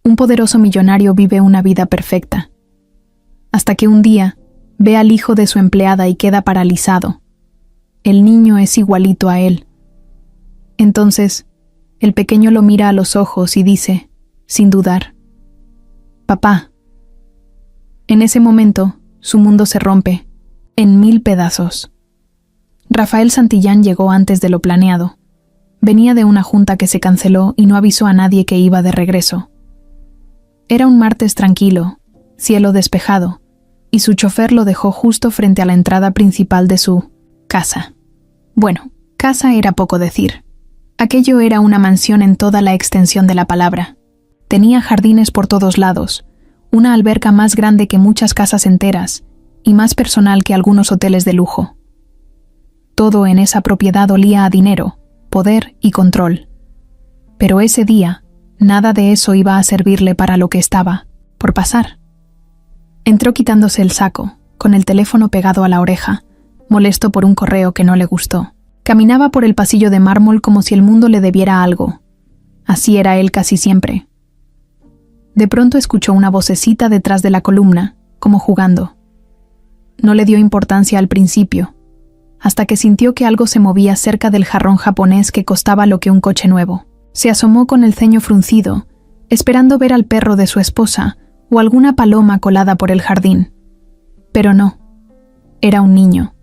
Un poderoso millonario vive una vida perfecta. Hasta que un día ve al hijo de su empleada y queda paralizado. El niño es igualito a él. Entonces, el pequeño lo mira a los ojos y dice, sin dudar, «Papá». En ese momento, su mundo se rompe, en 1000 pedazos. Rafael Santillán llegó antes de lo planeado. Venía de una junta que se canceló y no avisó a nadie que iba de regreso. Era un martes tranquilo, cielo despejado, y su chofer lo dejó justo frente a la entrada principal de su casa. Bueno, casa era poco decir. Aquello era una mansión en toda la extensión de la palabra. Tenía jardines por todos lados, una alberca más grande que muchas casas enteras y más personal que algunos hoteles de lujo. Todo en esa propiedad olía a dinero, poder y control. Pero ese día, nada de eso iba a servirle para lo que estaba por pasar. Entró quitándose el saco, con el teléfono pegado a la oreja, molesto por un correo que no le gustó. Caminaba por el pasillo de mármol como si el mundo le debiera algo. Así era él casi siempre. De pronto escuchó una vocecita detrás de la columna, como jugando. No le dio importancia al principio, hasta que sintió que algo se movía cerca del jarrón japonés que costaba lo que un coche nuevo. Se asomó con el ceño fruncido, esperando ver al perro de su esposa o alguna paloma colada por el jardín. Pero no, era un niño.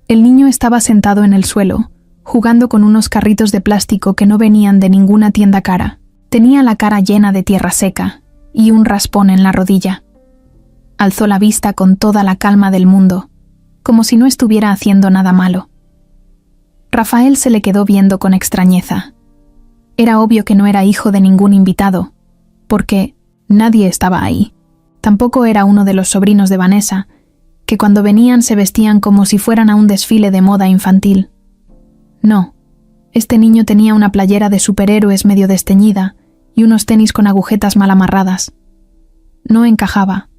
El niño estaba sentado en el suelo, jugando con unos carritos de plástico que no venían de ninguna tienda cara. Tenía la cara llena de tierra seca y un raspón en la rodilla. Alzó la vista con toda la calma del mundo, como si no estuviera haciendo nada malo. Rafael se le quedó viendo con extrañeza. Era obvio que no era hijo de ningún invitado, porque nadie estaba ahí. Tampoco era uno de los sobrinos de Vanessa, que cuando venían se vestían como si fueran a un desfile de moda infantil. No, este niño tenía una playera de superhéroes medio desteñida y unos tenis con agujetas mal amarradas. No encajaba,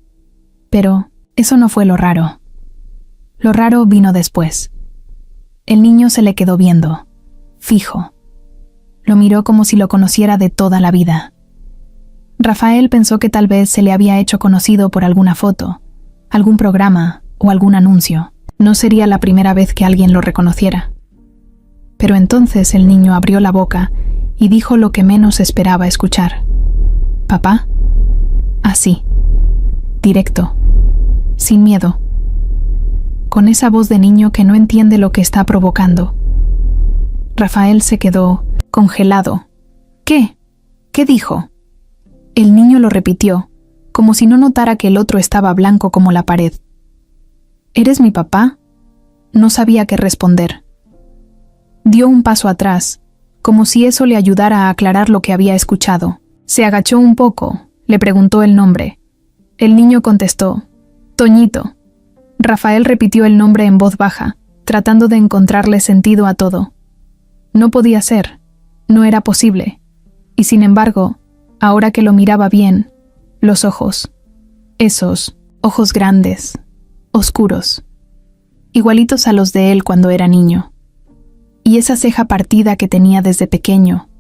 pero eso no fue lo raro. Lo raro vino después. El niño se le quedó viendo, fijo. Lo miró como si lo conociera de toda la vida. Rafael pensó que tal vez se le había hecho conocido por alguna foto, algún programa o algún anuncio. No sería la primera vez que alguien lo reconociera. Pero entonces el niño abrió la boca y dijo lo que menos esperaba escuchar. «¿Papá?» Así, directo, sin miedo, con esa voz de niño que no entiende lo que está provocando. Rafael se quedó congelado. «¿Qué? ¿Qué dijo?» El niño lo repitió, como si no notara que el otro estaba blanco como la pared. «¿Eres mi papá?» No sabía qué responder. Dio un paso atrás, como si eso le ayudara a aclarar lo que había escuchado. Se agachó un poco, le preguntó el nombre. El niño contestó, «Toñito». Rafael repitió el nombre en voz baja, tratando de encontrarle sentido a todo. No podía ser, no era posible, y sin embargo, ahora que lo miraba bien, los ojos, esos ojos grandes, oscuros, igualitos a los de él cuando era niño, y esa ceja partida que tenía desde pequeño,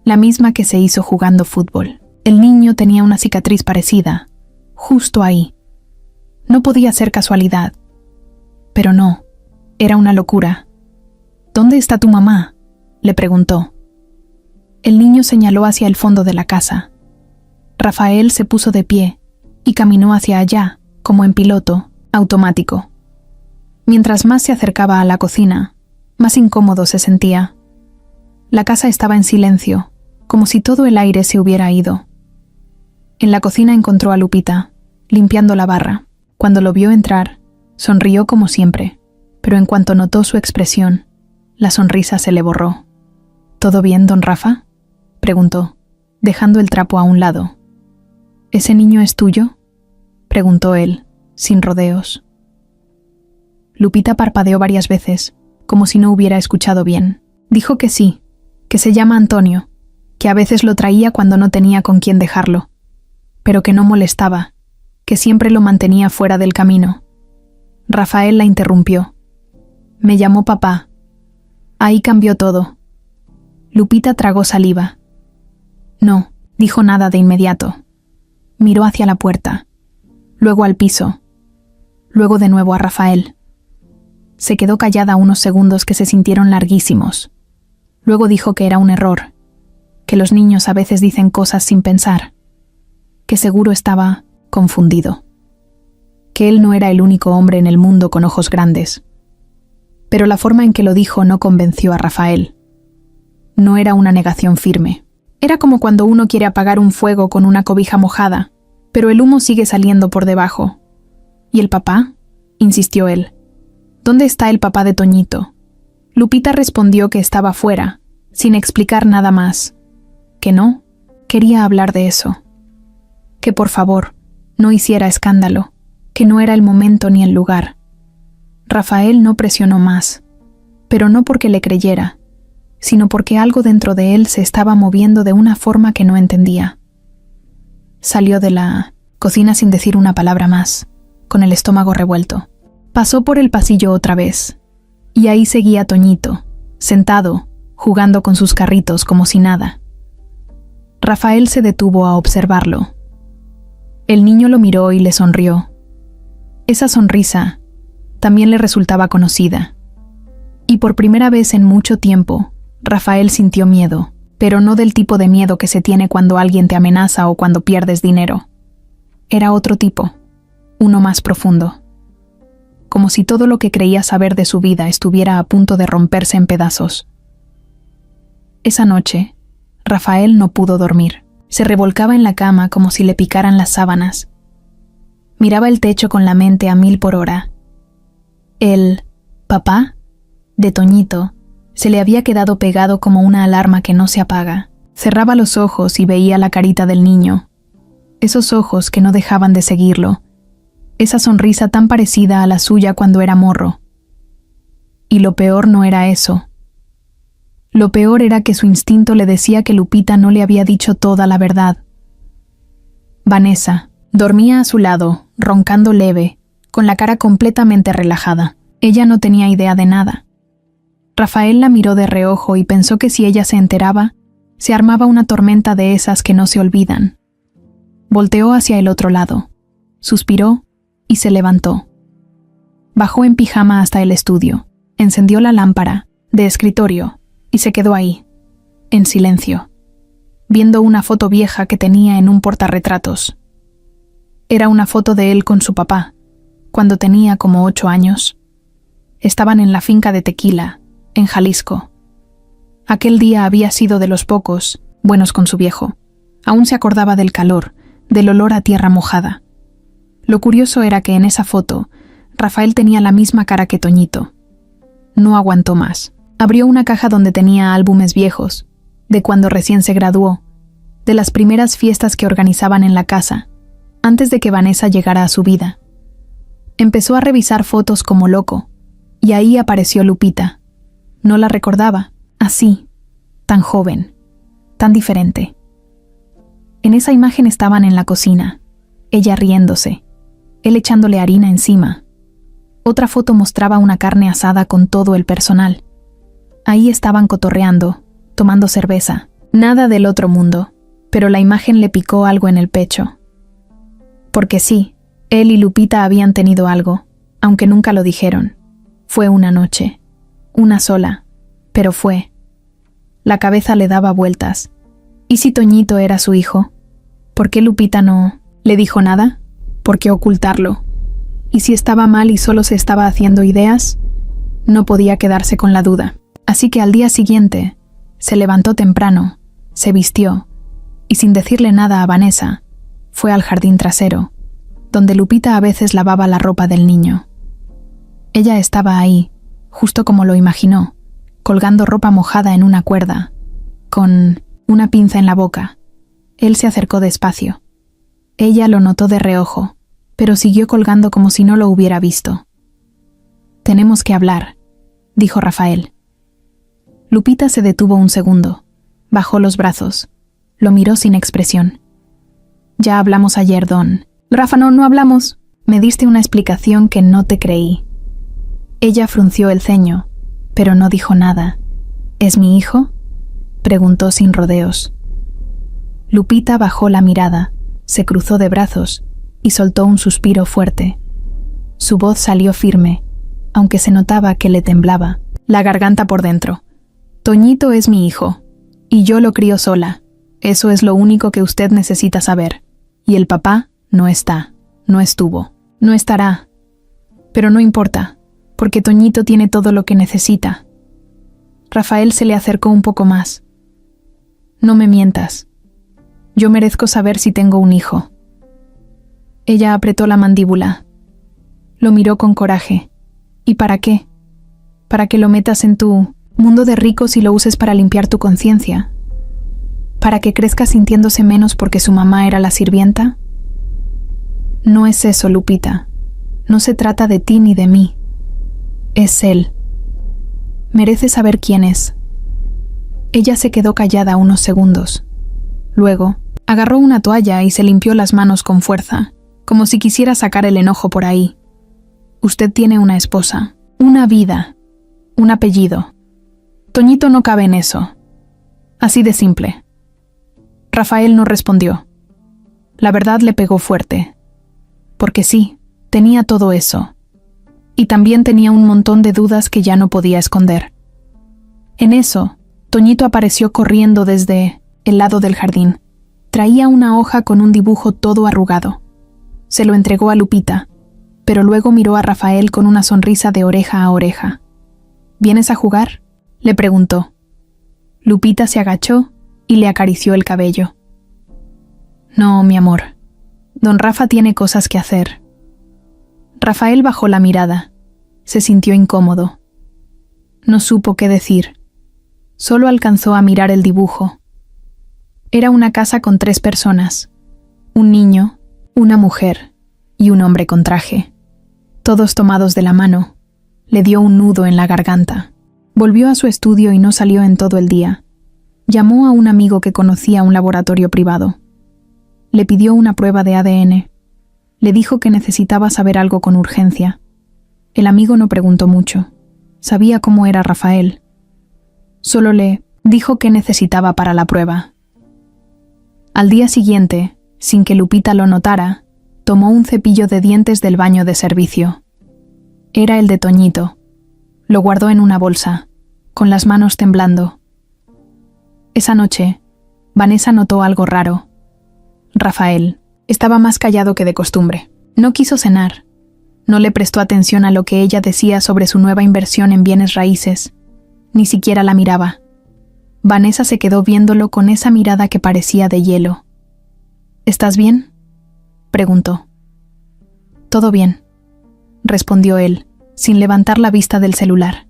la misma que se hizo jugando fútbol. El niño tenía una cicatriz parecida, justo ahí. No podía ser casualidad, pero no, era una locura. «¿Dónde está tu mamá?», le preguntó. El niño señaló hacia el fondo de la casa. Rafael se puso de pie y caminó hacia allá, como en piloto, automático. Mientras más se acercaba a la cocina, más incómodo se sentía. La casa estaba en silencio, como si todo el aire se hubiera ido. En la cocina encontró a Lupita, limpiando la barra. Cuando lo vio entrar, sonrió como siempre, pero en cuanto notó su expresión, la sonrisa se le borró. «¿Todo bien, don Rafa?», preguntó, dejando el trapo a un lado. «¿Ese niño es tuyo?», preguntó él, sin rodeos. Lupita parpadeó varias veces, como si no hubiera escuchado bien. Dijo que sí, que se llama Antonio, que a veces lo traía cuando no tenía con quién dejarlo, pero que no molestaba, que siempre lo mantenía fuera del camino. Rafael la interrumpió. «Me llamó papá». Ahí cambió todo. Lupita tragó saliva. «No, dijo nada de inmediato. Miró hacia la puerta, luego al piso, luego de nuevo a Rafael. Se quedó callada unos segundos que se sintieron larguísimos. Luego dijo que era un error, que los niños a veces dicen cosas sin pensar, que seguro estaba confundido, que él no era el único hombre en el mundo con ojos grandes. Pero la forma en que lo dijo no convenció a Rafael. No era una negación firme. Era como cuando uno quiere apagar un fuego con una cobija mojada, pero el humo sigue saliendo por debajo. ¿Y el papá?, insistió él. ¿Dónde está el papá de Toñito? Lupita respondió que estaba fuera, sin explicar nada más. Que no quería hablar de eso. Que por favor, no hiciera escándalo, que no era el momento ni el lugar. Rafael no presionó más, pero no porque le creyera, sino porque algo dentro de él se estaba moviendo de una forma que no entendía. Salió de la cocina sin decir una palabra más, con el estómago revuelto. Pasó por el pasillo otra vez, y ahí seguía Toñito, sentado, jugando con sus carritos como si nada. Rafael se detuvo a observarlo. El niño lo miró y le sonrió. Esa sonrisa también le resultaba conocida. Y por primera vez en mucho tiempo, Rafael sintió miedo, pero no del tipo de miedo que se tiene cuando alguien te amenaza o cuando pierdes dinero. Era otro tipo, uno más profundo. Como si todo lo que creía saber de su vida estuviera a punto de romperse en pedazos. Esa noche, Rafael no pudo dormir. Se revolcaba en la cama como si le picaran las sábanas. Miraba el techo con la mente a 1000 por hora. El papá de Toñito se le había quedado pegado como una alarma que no se apaga. Cerraba los ojos y veía la carita del niño. Esos ojos que no dejaban de seguirlo. Esa sonrisa tan parecida a la suya cuando era morro. Y lo peor no era eso. Lo peor era que su instinto le decía que Lupita no le había dicho toda la verdad. Vanessa dormía a su lado, roncando leve, con la cara completamente relajada. Ella no tenía idea de nada. Rafael la miró de reojo y pensó que si ella se enteraba, se armaba una tormenta de esas que no se olvidan. Volteó hacia el otro lado, suspiró y se levantó. Bajó en pijama hasta el estudio, encendió la lámpara de escritorio y se quedó ahí, en silencio, viendo una foto vieja que tenía en un portarretratos. Era una foto de él con su papá, cuando tenía como 8 años. Estaban en la finca de Tequila, en Jalisco. Aquel día había sido de los pocos buenos con su viejo. Aún se acordaba del calor, del olor a tierra mojada. Lo curioso era que en esa foto, Rafael tenía la misma cara que Toñito. No aguantó más. Abrió una caja donde tenía álbumes viejos, de cuando recién se graduó, de las primeras fiestas que organizaban en la casa, antes de que Vanessa llegara a su vida. Empezó a revisar fotos como loco, y ahí apareció Lupita. No la recordaba, así, tan joven, tan diferente. En esa imagen estaban en la cocina, ella riéndose, él echándole harina encima. Otra foto mostraba una carne asada con todo el personal. Ahí estaban cotorreando, tomando cerveza. Nada del otro mundo, pero la imagen le picó algo en el pecho. Porque sí, él y Lupita habían tenido algo, aunque nunca lo dijeron. Fue una noche, una sola, pero fue. La cabeza le daba vueltas. ¿Y si Toñito era su hijo? ¿Por qué Lupita no le dijo nada? ¿Por qué ocultarlo? ¿Y si estaba mal y solo se estaba haciendo ideas? No podía quedarse con la duda. Así que al día siguiente, se levantó temprano, se vistió, y sin decirle nada a Vanessa, fue al jardín trasero, donde Lupita a veces lavaba la ropa del niño. Ella estaba ahí, justo como lo imaginó, colgando ropa mojada en una cuerda, con una pinza en la boca. Él se acercó despacio. Ella lo notó de reojo, pero siguió colgando como si no lo hubiera visto. «Tenemos que hablar», dijo Rafael. Lupita se detuvo un segundo, bajó los brazos, lo miró sin expresión. «Ya hablamos ayer, Don». «Rafa, no hablamos. Me diste una explicación que no te creí». Ella frunció el ceño, pero no dijo nada. «¿Es mi hijo?», preguntó sin rodeos. Lupita bajó la mirada, se cruzó de brazos y soltó un suspiro fuerte. Su voz salió firme, aunque se notaba que le temblaba la garganta por dentro. Toñito es mi hijo, y yo lo crío sola. Eso es lo único que usted necesita saber. Y el papá no está, no estuvo, no estará. Pero no importa, porque Toñito tiene todo lo que necesita. Rafael se le acercó un poco más. No me mientas. Yo merezco saber si tengo un hijo. Ella apretó la mandíbula. Lo miró con coraje. ¿Y para qué? ¿Para que lo metas en tu mundo de ricos y lo uses para limpiar tu conciencia? ¿Para que crezca sintiéndose menos porque su mamá era la sirvienta? No es eso, Lupita. No se trata de ti ni de mí. Es él. Merece saber quién es. Ella se quedó callada unos segundos. Luego, agarró una toalla y se limpió las manos con fuerza, como si quisiera sacar el enojo por ahí. Usted tiene una esposa, una vida, un apellido. Toñito no cabe en eso. Así de simple. Rafael no respondió. La verdad le pegó fuerte. Porque sí, tenía todo eso. Y también tenía un montón de dudas que ya no podía esconder. En eso, Toñito apareció corriendo desde el lado del jardín. Traía una hoja con un dibujo todo arrugado. Se lo entregó a Lupita, pero luego miró a Rafael con una sonrisa de oreja a oreja. ¿Vienes a jugar?, le preguntó. Lupita se agachó y le acarició el cabello. No, mi amor. Don Rafa tiene cosas que hacer. Rafael bajó la mirada. Se sintió incómodo. No supo qué decir. Solo alcanzó a mirar el dibujo. Era una casa con 3 personas. Un niño, una mujer y un hombre con traje. Todos tomados de la mano. Le dio un nudo en la garganta. Volvió a su estudio y no salió en todo el día. Llamó a un amigo que conocía un laboratorio privado. Le pidió una prueba de ADN. Le dijo que necesitaba saber algo con urgencia. El amigo no preguntó mucho. Sabía cómo era Rafael. Solo le dijo qué necesitaba para la prueba. Al día siguiente, sin que Lupita lo notara, tomó un cepillo de dientes del baño de servicio. Era el de Toñito. Lo guardó en una bolsa, con las manos temblando. Esa noche, Vanessa notó algo raro. Rafael estaba más callado que de costumbre. No quiso cenar. No le prestó atención a lo que ella decía sobre su nueva inversión en bienes raíces. Ni siquiera la miraba. Vanessa se quedó viéndolo con esa mirada que parecía de hielo. ¿Estás bien?, preguntó. Todo bien, respondió él, sin levantar la vista del celular.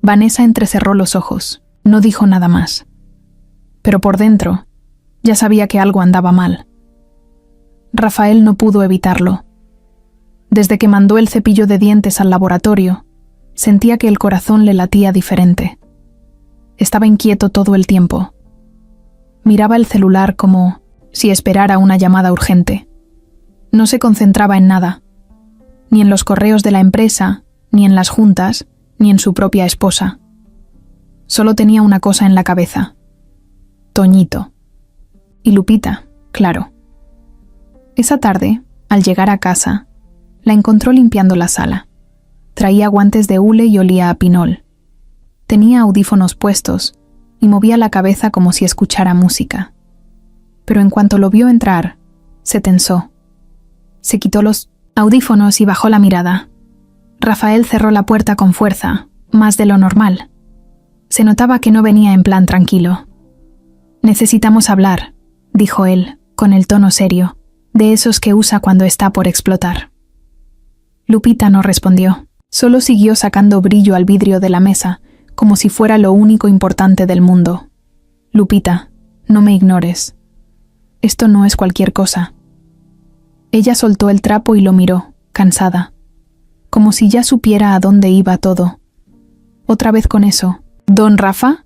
Vanessa entrecerró los ojos. No dijo nada más. Pero por dentro, ya sabía que algo andaba mal. Rafael no pudo evitarlo. Desde que mandó el cepillo de dientes al laboratorio, sentía que el corazón le latía diferente. Estaba inquieto todo el tiempo. Miraba el celular como si esperara una llamada urgente. No se concentraba en nada, ni en los correos de la empresa, ni en las juntas, ni en su propia esposa. Solo tenía una cosa en la cabeza: Toñito. Y Lupita, claro. Esa tarde, al llegar a casa, la encontró limpiando la sala. Traía guantes de hule y olía a pinol. Tenía audífonos puestos y movía la cabeza como si escuchara música. Pero en cuanto lo vio entrar, se tensó. Se quitó los audífonos y bajó la mirada. Rafael cerró la puerta con fuerza, más de lo normal. Se notaba que no venía en plan tranquilo. «Necesitamos hablar», dijo él, con el tono serio, de esos que usa cuando está por explotar. Lupita no respondió. Solo siguió sacando brillo al vidrio de la mesa, como si fuera lo único importante del mundo. «Lupita, no me ignores. Esto no es cualquier cosa». Ella soltó el trapo y lo miró, cansada, como si ya supiera a dónde iba todo. Otra vez con eso. «¿Don Rafa?»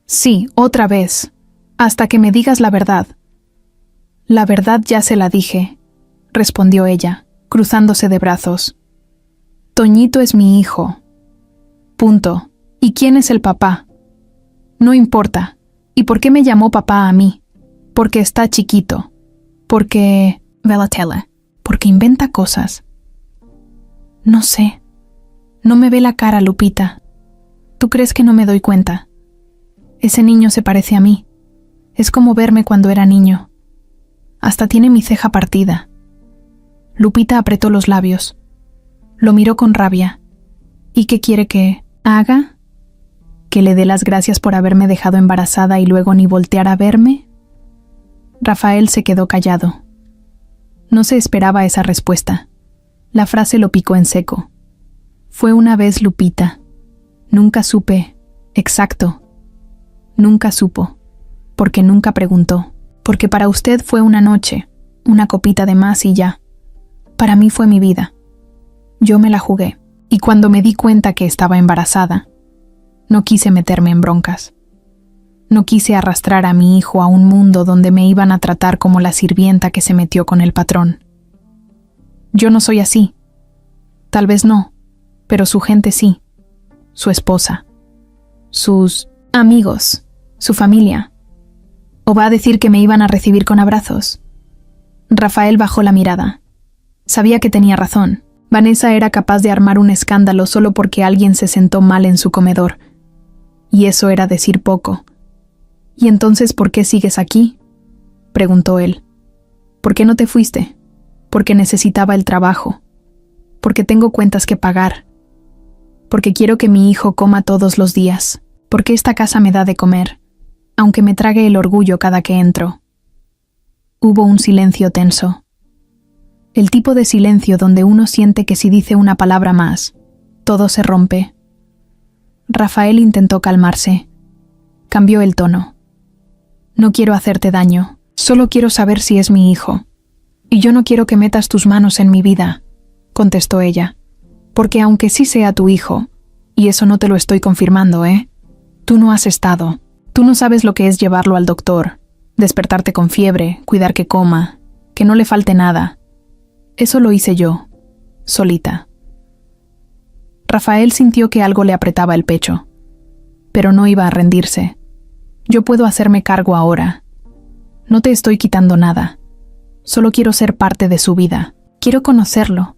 «Sí, otra vez. Hasta que me digas la verdad». «La verdad ya se la dije», respondió ella, cruzándose de brazos. «Toñito es mi hijo. Punto. ¿Y quién es el papá?» «No importa. ¿Y por qué me llamó papá a mí?» Porque está chiquito. Porque... Velatela. Porque inventa cosas. No sé. No me ve la cara, Lupita. ¿Tú crees que no me doy cuenta? Ese niño se parece a mí. Es como verme cuando era niño. Hasta tiene mi ceja partida. Lupita apretó los labios. Lo miró con rabia. ¿Y qué quiere que haga? ¿Que le dé las gracias por haberme dejado embarazada y luego ni voltear a verme? Rafael se quedó callado. No se esperaba esa respuesta. La frase lo picó en seco. Fue una vez, Lupita. Nunca supe. Exacto. Nunca supo. Porque nunca preguntó. Porque para usted fue una noche, una copita de más y ya. Para mí fue mi vida. Yo me la jugué. Y cuando me di cuenta que estaba embarazada, no quise meterme en broncas. No quise arrastrar a mi hijo a un mundo donde me iban a tratar como la sirvienta que se metió con el patrón. Yo no soy así. Tal vez no, pero su gente sí. Su esposa. Sus amigos. Su familia. ¿O va a decir que me iban a recibir con abrazos? Rafael bajó la mirada. Sabía que tenía razón. Vanessa era capaz de armar un escándalo solo porque alguien se sentó mal en su comedor. Y eso era decir poco. ¿Y entonces por qué sigues aquí?, preguntó él. ¿Por qué no te fuiste? Porque necesitaba el trabajo. Porque tengo cuentas que pagar. Porque quiero que mi hijo coma todos los días. Porque esta casa me da de comer, aunque me trague el orgullo cada que entro. Hubo un silencio tenso. El tipo de silencio donde uno siente que si dice una palabra más, todo se rompe. Rafael intentó calmarse. Cambió el tono. No quiero hacerte daño, solo quiero saber si es mi hijo. Y yo no quiero que metas tus manos en mi vida, contestó ella. Porque aunque sí sea tu hijo, y eso no te lo estoy confirmando, tú no has estado. Tú no sabes lo que es llevarlo al doctor, despertarte con fiebre, cuidar que coma, que no le falte nada. Eso lo hice yo, solita. Rafael sintió que algo le apretaba el pecho, pero no iba a rendirse. Yo puedo hacerme cargo ahora. No te estoy quitando nada. Solo quiero ser parte de su vida. Quiero conocerlo,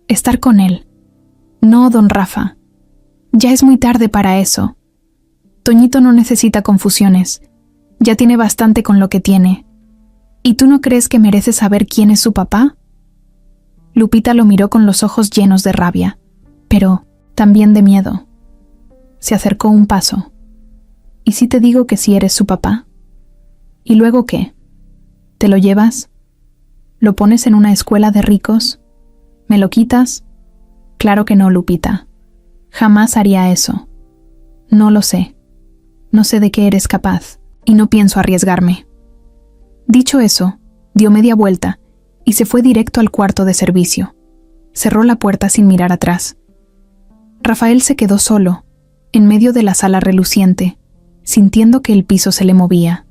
estar con él. No, don Rafa. Ya es muy tarde para eso. Toñito no necesita confusiones. Ya tiene bastante con lo que tiene. ¿Y tú no crees que mereces saber quién es su papá? Lupita lo miró con los ojos llenos de rabia, pero también de miedo. Se acercó un paso. ¿Y si te digo que sí eres su papá? ¿Y luego qué? ¿Te lo llevas? ¿Lo pones en una escuela de ricos? ¿Me lo quitas? Claro que no, Lupita. Jamás haría eso. No lo sé. No sé de qué eres capaz, y no pienso arriesgarme. Dicho eso, dio media vuelta y se fue directo al cuarto de servicio. Cerró la puerta sin mirar atrás. Rafael se quedó solo, en medio de la sala reluciente, sintiendo que el piso se le movía.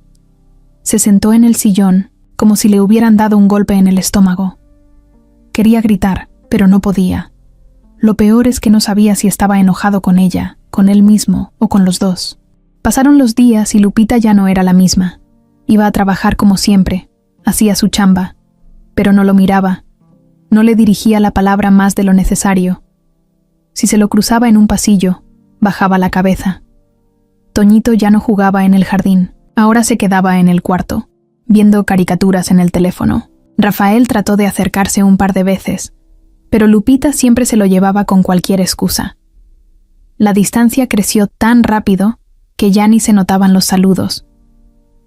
Se sentó en el sillón, como si le hubieran dado un golpe en el estómago. Quería gritar, pero no podía. Lo peor es que no sabía si estaba enojado con ella, con él mismo o con los dos. Pasaron los días y Lupita ya no era la misma. Iba a trabajar como siempre, hacía su chamba, pero no lo miraba. No le dirigía la palabra más de lo necesario. Si se lo cruzaba en un pasillo, bajaba la cabeza. Toñito ya no jugaba en el jardín, ahora se quedaba en el cuarto, viendo caricaturas en el teléfono. Rafael trató de acercarse un par de veces, pero Lupita siempre se lo llevaba con cualquier excusa. La distancia creció tan rápido que ya ni se notaban los saludos.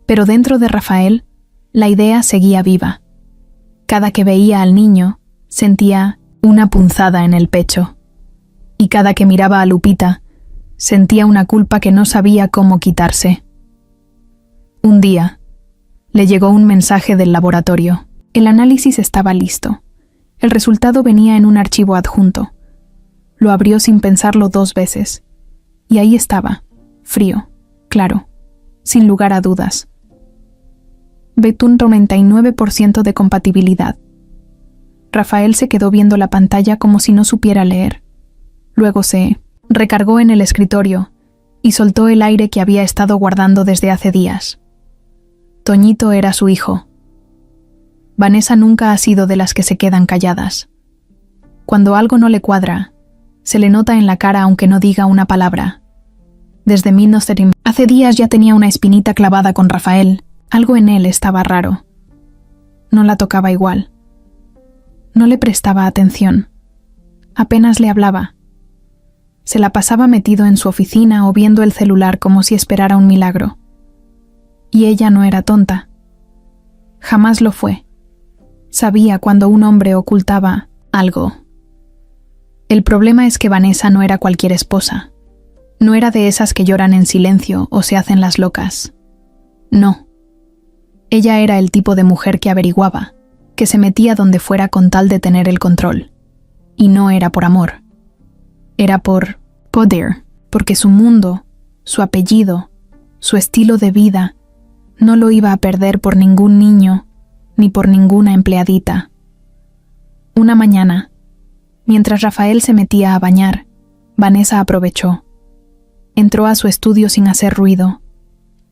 Pero dentro de Rafael, la idea seguía viva. Cada que veía al niño, sentía una punzada en el pecho. Y cada que miraba a Lupita, sentía una culpa que no sabía cómo quitarse. Un día, le llegó un mensaje del laboratorio. El análisis estaba listo. El resultado venía en un archivo adjunto. Lo abrió sin pensarlo 2 veces. Y ahí estaba, frío, claro, sin lugar a dudas. Betún 99% de compatibilidad. Rafael se quedó viendo la pantalla como si no supiera leer. Luego se recargó en el escritorio y soltó el aire que había estado guardando desde hace días. Toñito era su hijo. Vanessa nunca ha sido de las que se quedan calladas. Cuando algo no le cuadra, se le nota en la cara aunque no diga una palabra. Desde hace días ya tenía una espinita clavada con Rafael. Algo en él estaba raro. No la tocaba igual. No le prestaba atención. Apenas le hablaba. Se la pasaba metido en su oficina o viendo el celular como si esperara un milagro. Y ella no era tonta. Jamás lo fue. Sabía cuando un hombre ocultaba algo. El problema es que Vanessa no era cualquier esposa. No era de esas que lloran en silencio o se hacen las locas. No. Ella era el tipo de mujer que averiguaba, que se metía donde fuera con tal de tener el control. Y no era por amor. Era por poder, porque su mundo, su apellido, su estilo de vida, no lo iba a perder por ningún niño, ni por ninguna empleadita. Una mañana, mientras Rafael se metía a bañar, Vanessa aprovechó. Entró a su estudio sin hacer ruido.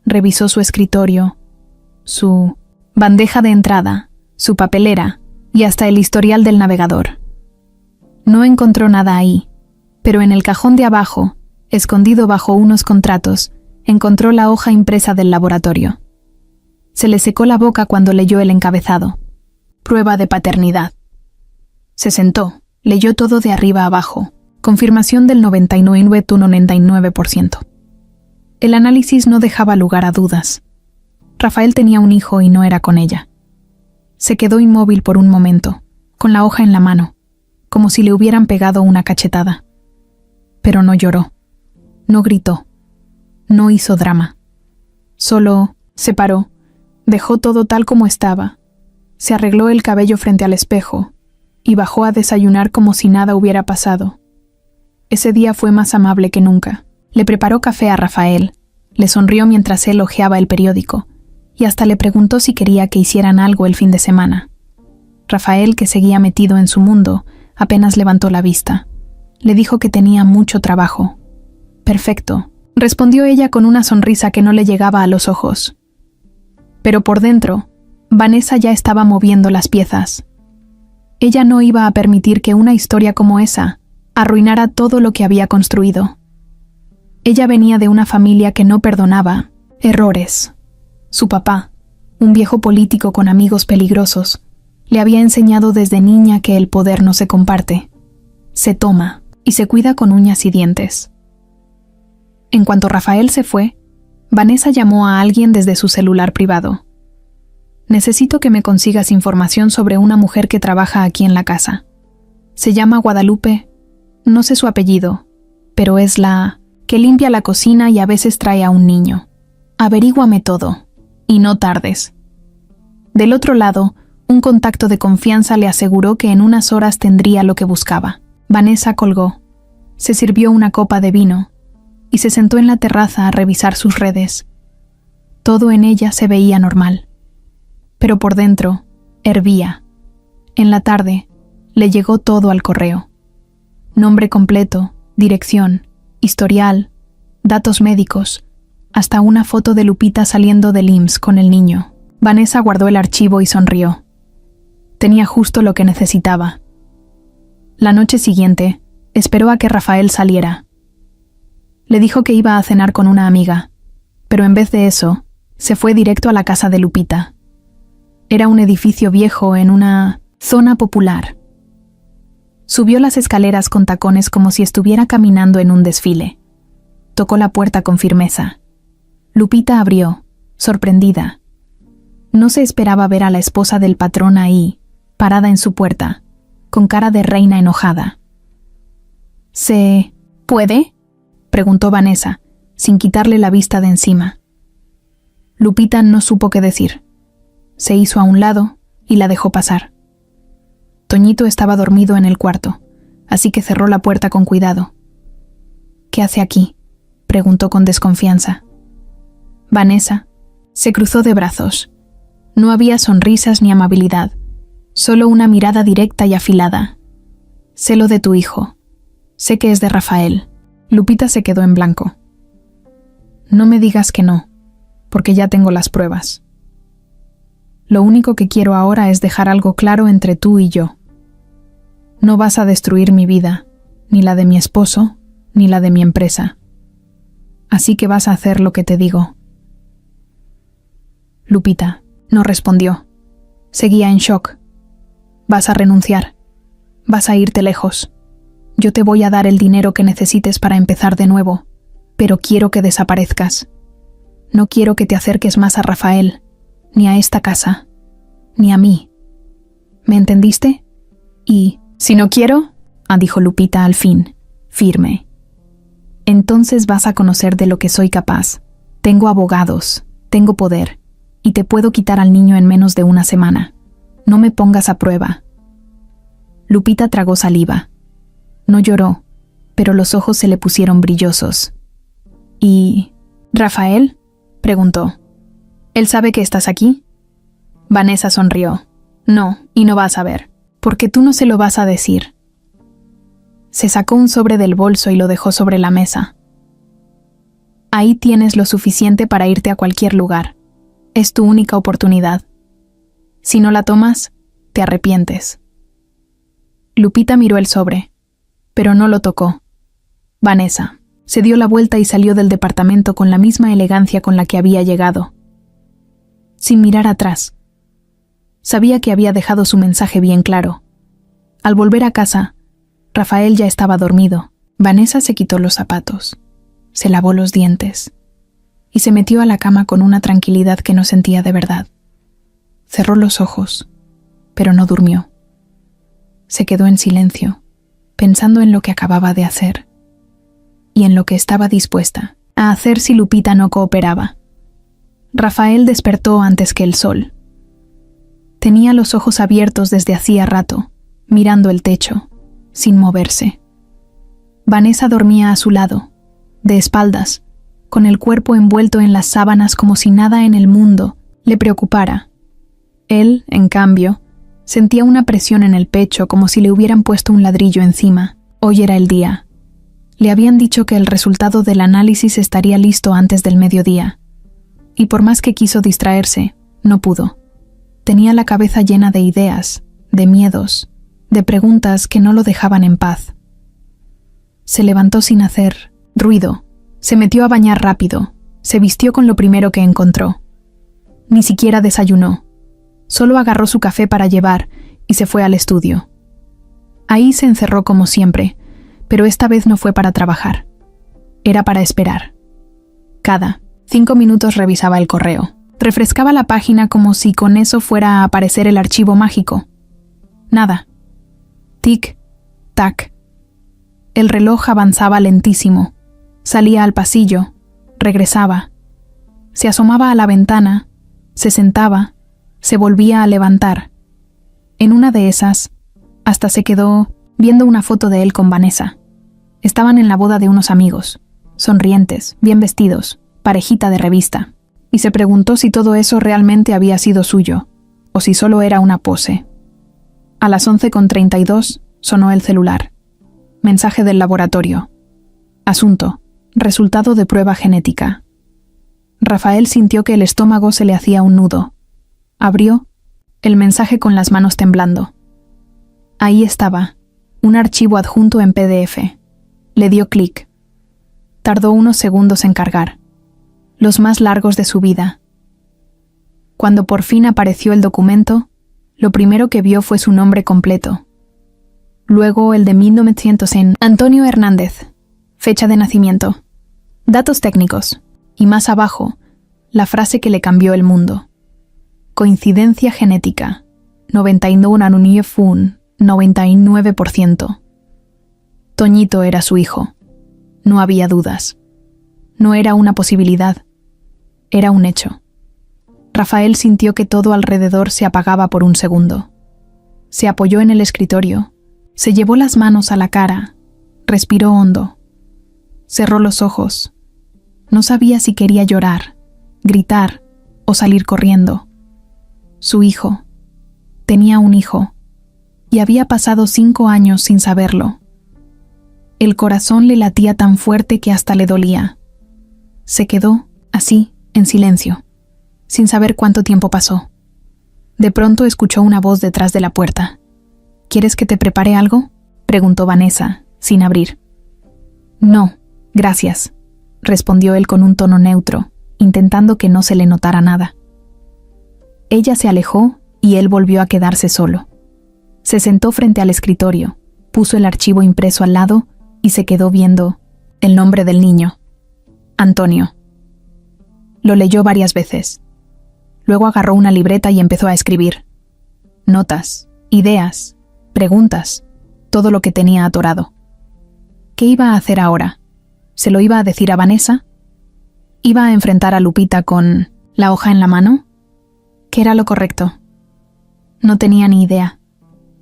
Revisó su escritorio, su bandeja de entrada, su papelera y hasta el historial del navegador. No encontró nada ahí, pero en el cajón de abajo, escondido bajo unos contratos, encontró la hoja impresa del laboratorio. Se le secó la boca cuando leyó el encabezado. Prueba de paternidad. Se sentó, leyó todo de arriba a abajo. Confirmación del 99,99%. El análisis no dejaba lugar a dudas. Rafael tenía un hijo y no era con ella. Se quedó inmóvil por un momento, con la hoja en la mano, como si le hubieran pegado una cachetada. Pero no lloró, no gritó, no hizo drama. Solo se paró, dejó todo tal como estaba, se arregló el cabello frente al espejo y bajó a desayunar como si nada hubiera pasado. Ese día fue más amable que nunca. Le preparó café a Rafael, le sonrió mientras él hojeaba el periódico y hasta le preguntó si quería que hicieran algo el fin de semana. Rafael, que seguía metido en su mundo, apenas levantó la vista. Le dijo que tenía mucho trabajo. Perfecto, respondió ella con una sonrisa que no le llegaba a los ojos. Pero por dentro, Vanessa ya estaba moviendo las piezas. Ella no iba a permitir que una historia como esa arruinara todo lo que había construido. Ella venía de una familia que no perdonaba errores. Su papá, un viejo político con amigos peligrosos, le había enseñado desde niña que el poder no se comparte, se toma y se cuida con uñas y dientes. En cuanto Rafael se fue, Vanessa llamó a alguien desde su celular privado. Necesito que me consigas información sobre una mujer que trabaja aquí en la casa. Se llama Guadalupe, no sé su apellido, pero es la que limpia la cocina y a veces trae a un niño. Averíguame todo, y no tardes. Del otro lado, un contacto de confianza le aseguró que en unas horas tendría lo que buscaba. Vanessa colgó, se sirvió una copa de vino y se sentó en la terraza a revisar sus redes. Todo en ella se veía normal, pero por dentro hervía. En la tarde le llegó todo al correo. Nombre completo, dirección, historial, datos médicos, hasta una foto de Lupita saliendo del IMSS con el niño. Vanessa guardó el archivo y sonrió. Tenía justo lo que necesitaba. La noche siguiente, esperó a que Rafael saliera. Le dijo que iba a cenar con una amiga, pero en vez de eso, se fue directo a la casa de Lupita. Era un edificio viejo en una zona popular. Subió las escaleras con tacones como si estuviera caminando en un desfile. Tocó la puerta con firmeza. Lupita abrió, sorprendida. No se esperaba ver a la esposa del patrón ahí, parada en su puerta, con cara de reina enojada. ¿Se puede?, preguntó Vanessa, sin quitarle la vista de encima. Lupita no supo qué decir. Se hizo a un lado y la dejó pasar. Toñito estaba dormido en el cuarto, así que cerró la puerta con cuidado. ¿Qué hace aquí?, preguntó con desconfianza. Vanessa se cruzó de brazos. No había sonrisas ni amabilidad, solo una mirada directa y afilada. Sé lo de tu hijo. Sé que es de Rafael. Lupita se quedó en blanco. No me digas que no, porque ya tengo las pruebas. Lo único que quiero ahora es dejar algo claro entre tú y yo. No vas a destruir mi vida, ni la de mi esposo, ni la de mi empresa. Así que vas a hacer lo que te digo. Lupita no respondió. Seguía en shock. Vas a renunciar. Vas a irte lejos. Yo te voy a dar el dinero que necesites para empezar de nuevo, pero quiero que desaparezcas. No quiero que te acerques más a Rafael, ni a esta casa, ni a mí. ¿Me entendiste? Y, si no quiero, dijo Lupita al fin, firme. Entonces vas a conocer de lo que soy capaz. Tengo abogados, tengo poder, y te puedo quitar al niño en menos de una semana. No me pongas a prueba. Lupita tragó saliva. No lloró, pero los ojos se le pusieron brillosos. ¿Y Rafael?, preguntó. ¿Él sabe que estás aquí? Vanessa sonrió. No, y no vas a ver, porque tú no se lo vas a decir. Se sacó un sobre del bolso y lo dejó sobre la mesa. Ahí tienes lo suficiente para irte a cualquier lugar. Es tu única oportunidad. Si no la tomas, te arrepientes. Lupita miró el sobre, pero no lo tocó. Vanessa se dio la vuelta y salió del departamento con la misma elegancia con la que había llegado. Sin mirar atrás. Sabía que había dejado su mensaje bien claro. Al volver a casa, Rafael ya estaba dormido. Vanessa se quitó los zapatos, se lavó los dientes y se metió a la cama con una tranquilidad que no sentía de verdad. Cerró los ojos, pero no durmió. Se quedó en silencio, pensando en lo que acababa de hacer y en lo que estaba dispuesta a hacer si Lupita no cooperaba. Rafael despertó antes que el sol. Tenía los ojos abiertos desde hacía rato, mirando el techo, sin moverse. Vanessa dormía a su lado, de espaldas, con el cuerpo envuelto en las sábanas como si nada en el mundo le preocupara. Él, en cambio, sentía una presión en el pecho como si le hubieran puesto un ladrillo encima. Hoy era el día. Le habían dicho que el resultado del análisis estaría listo antes del mediodía. Y por más que quiso distraerse, no pudo. Tenía la cabeza llena de ideas, de miedos, de preguntas que no lo dejaban en paz. Se levantó sin hacer ruido, se metió a bañar rápido, se vistió con lo primero que encontró. Ni siquiera desayunó. Solo agarró su café para llevar y se fue al estudio. Ahí se encerró como siempre, pero esta vez no fue para trabajar. Era para esperar. Cada 5 minutos revisaba el correo. Refrescaba la página como si con eso fuera a aparecer el archivo mágico. Nada. Tic, tac. El reloj avanzaba lentísimo. Salía al pasillo, regresaba. Se asomaba a la ventana, se sentaba, se volvía a levantar. En una de esas, hasta se quedó viendo una foto de él con Vanessa. Estaban en la boda de unos amigos, sonrientes, bien vestidos, parejita de revista, y se preguntó si todo eso realmente había sido suyo, o si solo era una pose. A las 11:32 sonó el celular. Mensaje del laboratorio. Asunto: resultado de prueba genética. Rafael sintió que el estómago se le hacía un nudo. Abrió el mensaje con las manos temblando. Ahí estaba, un archivo adjunto en PDF. Le dio clic. Tardó unos segundos en cargar, los más largos de su vida. Cuando por fin apareció el documento, lo primero que vio fue su nombre completo. Luego el de 1900 en Antonio Hernández, fecha de nacimiento, datos técnicos, y más abajo, la frase que le cambió el mundo. Coincidencia genética, 99%. Toñito era su hijo. No había dudas. No era una posibilidad. Era un hecho. Rafael sintió que todo alrededor se apagaba por un segundo. Se apoyó en el escritorio, se llevó las manos a la cara, respiró hondo. Cerró los ojos. No sabía si quería llorar, gritar o salir corriendo. Su hijo. Tenía un hijo. Y había pasado 5 años sin saberlo. El corazón le latía tan fuerte que hasta le dolía. Se quedó, así, en silencio, sin saber cuánto tiempo pasó. De pronto escuchó una voz detrás de la puerta. ¿Quieres que te prepare algo?, preguntó Vanessa, sin abrir. No, gracias, respondió él con un tono neutro, intentando que no se le notara nada. Ella se alejó y él volvió a quedarse solo. Se sentó frente al escritorio, puso el archivo impreso al lado y se quedó viendo el nombre del niño: Antonio. Lo leyó varias veces. Luego agarró una libreta y empezó a escribir. Notas, ideas, preguntas, todo lo que tenía atorado. ¿Qué iba a hacer ahora? ¿Se lo iba a decir a Vanessa? ¿Iba a enfrentar a Lupita con la hoja en la mano? ¿Qué era lo correcto? No tenía ni idea.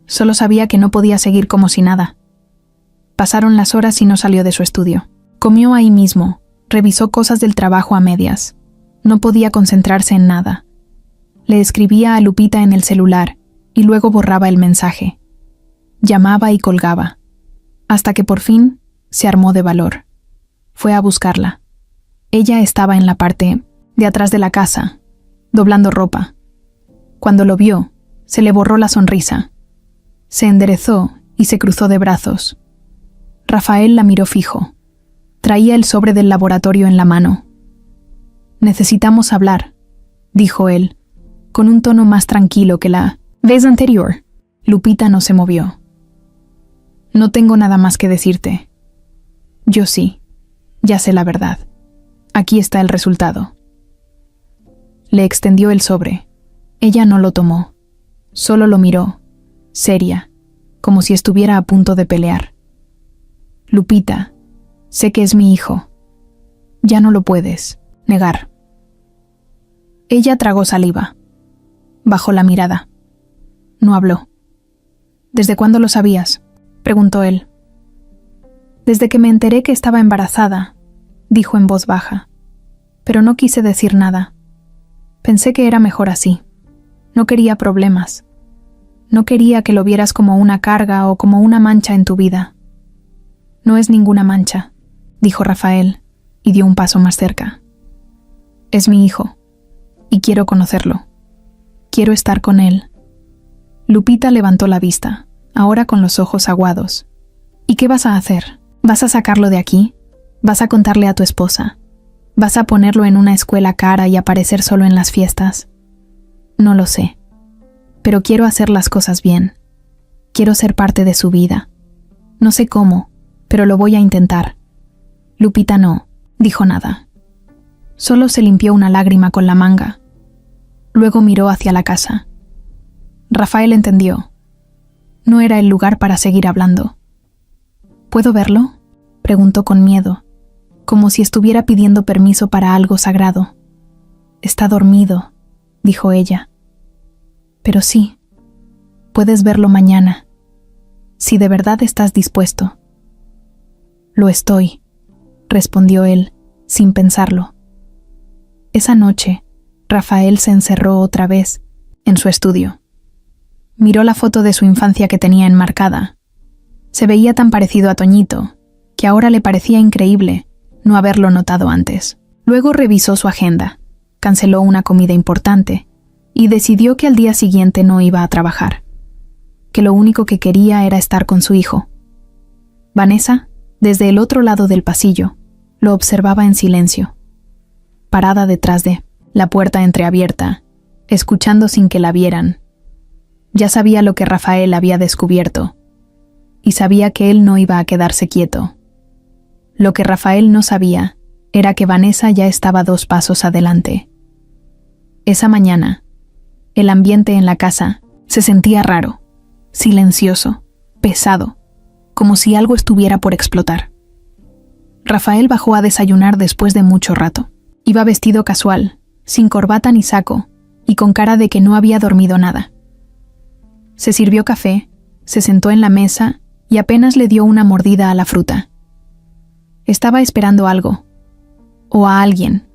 Solo sabía que no podía seguir como si nada. Pasaron las horas y no salió de su estudio. Comió ahí mismo, revisó cosas del trabajo a medias. No podía concentrarse en nada. Le escribía a Lupita en el celular y luego borraba el mensaje. Llamaba y colgaba, hasta que por fin se armó de valor. Fue a buscarla. Ella estaba en la parte de atrás de la casa, doblando ropa. Cuando lo vio, se le borró la sonrisa. Se enderezó y se cruzó de brazos. Rafael la miró fijo. Traía el sobre del laboratorio en la mano. «Necesitamos hablar», dijo él, con un tono más tranquilo que la vez anterior. Lupita no se movió. «No tengo nada más que decirte». «Yo sí, ya sé la verdad. Aquí está el resultado». Le extendió el sobre. Ella no lo tomó. Solo lo miró, seria, como si estuviera a punto de pelear. «Lupita, sé que es mi hijo. Ya no lo puedes negar». Ella tragó saliva. Bajó la mirada. No habló. «¿Desde cuándo lo sabías?», preguntó él. «Desde que me enteré que estaba embarazada», dijo en voz baja. «Pero no quise decir nada. Pensé que era mejor así. No quería problemas. No quería que lo vieras como una carga o como una mancha en tu vida». «No es ninguna mancha», dijo Rafael, y dio un paso más cerca. «Es mi hijo, y quiero conocerlo. Quiero estar con él». Lupita levantó la vista, ahora con los ojos aguados. «¿Y qué vas a hacer? ¿Vas a sacarlo de aquí? ¿Vas a contarle a tu esposa? ¿Vas a ponerlo en una escuela cara y aparecer solo en las fiestas?» «No lo sé. Pero quiero hacer las cosas bien. Quiero ser parte de su vida. No sé cómo, pero lo voy a intentar». Lupita no dijo nada. Solo se limpió una lágrima con la manga. Luego miró hacia la casa. Rafael entendió. No era el lugar para seguir hablando. «¿Puedo verlo?», preguntó con miedo, como si estuviera pidiendo permiso para algo sagrado. «Está dormido», dijo ella. «Pero sí, puedes verlo mañana, si de verdad estás dispuesto». «Lo estoy», respondió él, sin pensarlo. Esa noche, Rafael se encerró otra vez en su estudio. Miró la foto de su infancia que tenía enmarcada. Se veía tan parecido a Toñito, que ahora le parecía increíble no haberlo notado antes. Luego revisó su agenda, canceló una comida importante y decidió que al día siguiente no iba a trabajar, que lo único que quería era estar con su hijo. Vanessa, desde el otro lado del pasillo, lo observaba en silencio, parada detrás de la puerta entreabierta, escuchando sin que la vieran. Ya sabía lo que Rafael había descubierto, y sabía que él no iba a quedarse quieto. Lo que Rafael no sabía era que Vanessa ya estaba 2 pasos adelante. Esa mañana, el ambiente en la casa se sentía raro, silencioso, pesado, como si algo estuviera por explotar. Rafael bajó a desayunar después de mucho rato. Iba vestido casual, sin corbata ni saco, y con cara de que no había dormido nada. Se sirvió café, se sentó en la mesa y apenas le dio una mordida a la fruta. Estaba esperando algo, o a alguien.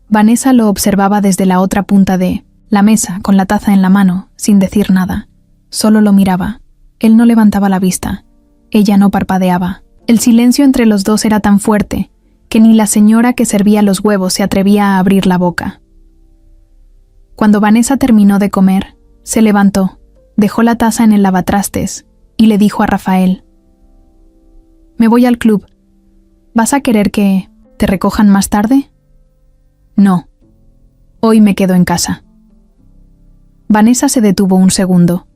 Vanessa lo observaba desde la otra punta de la mesa, con la taza en la mano, sin decir nada. Solo lo miraba. Él no levantaba la vista. Ella no parpadeaba. El silencio entre los dos era tan fuerte que ni la señora que servía los huevos se atrevía a abrir la boca. Cuando Vanessa terminó de comer, se levantó, dejó la taza en el lavatrastes y le dijo a Rafael: «Me voy al club. ¿Vas a querer que te recojan más tarde?» «No. Hoy me quedo en casa». Vanessa se detuvo un segundo.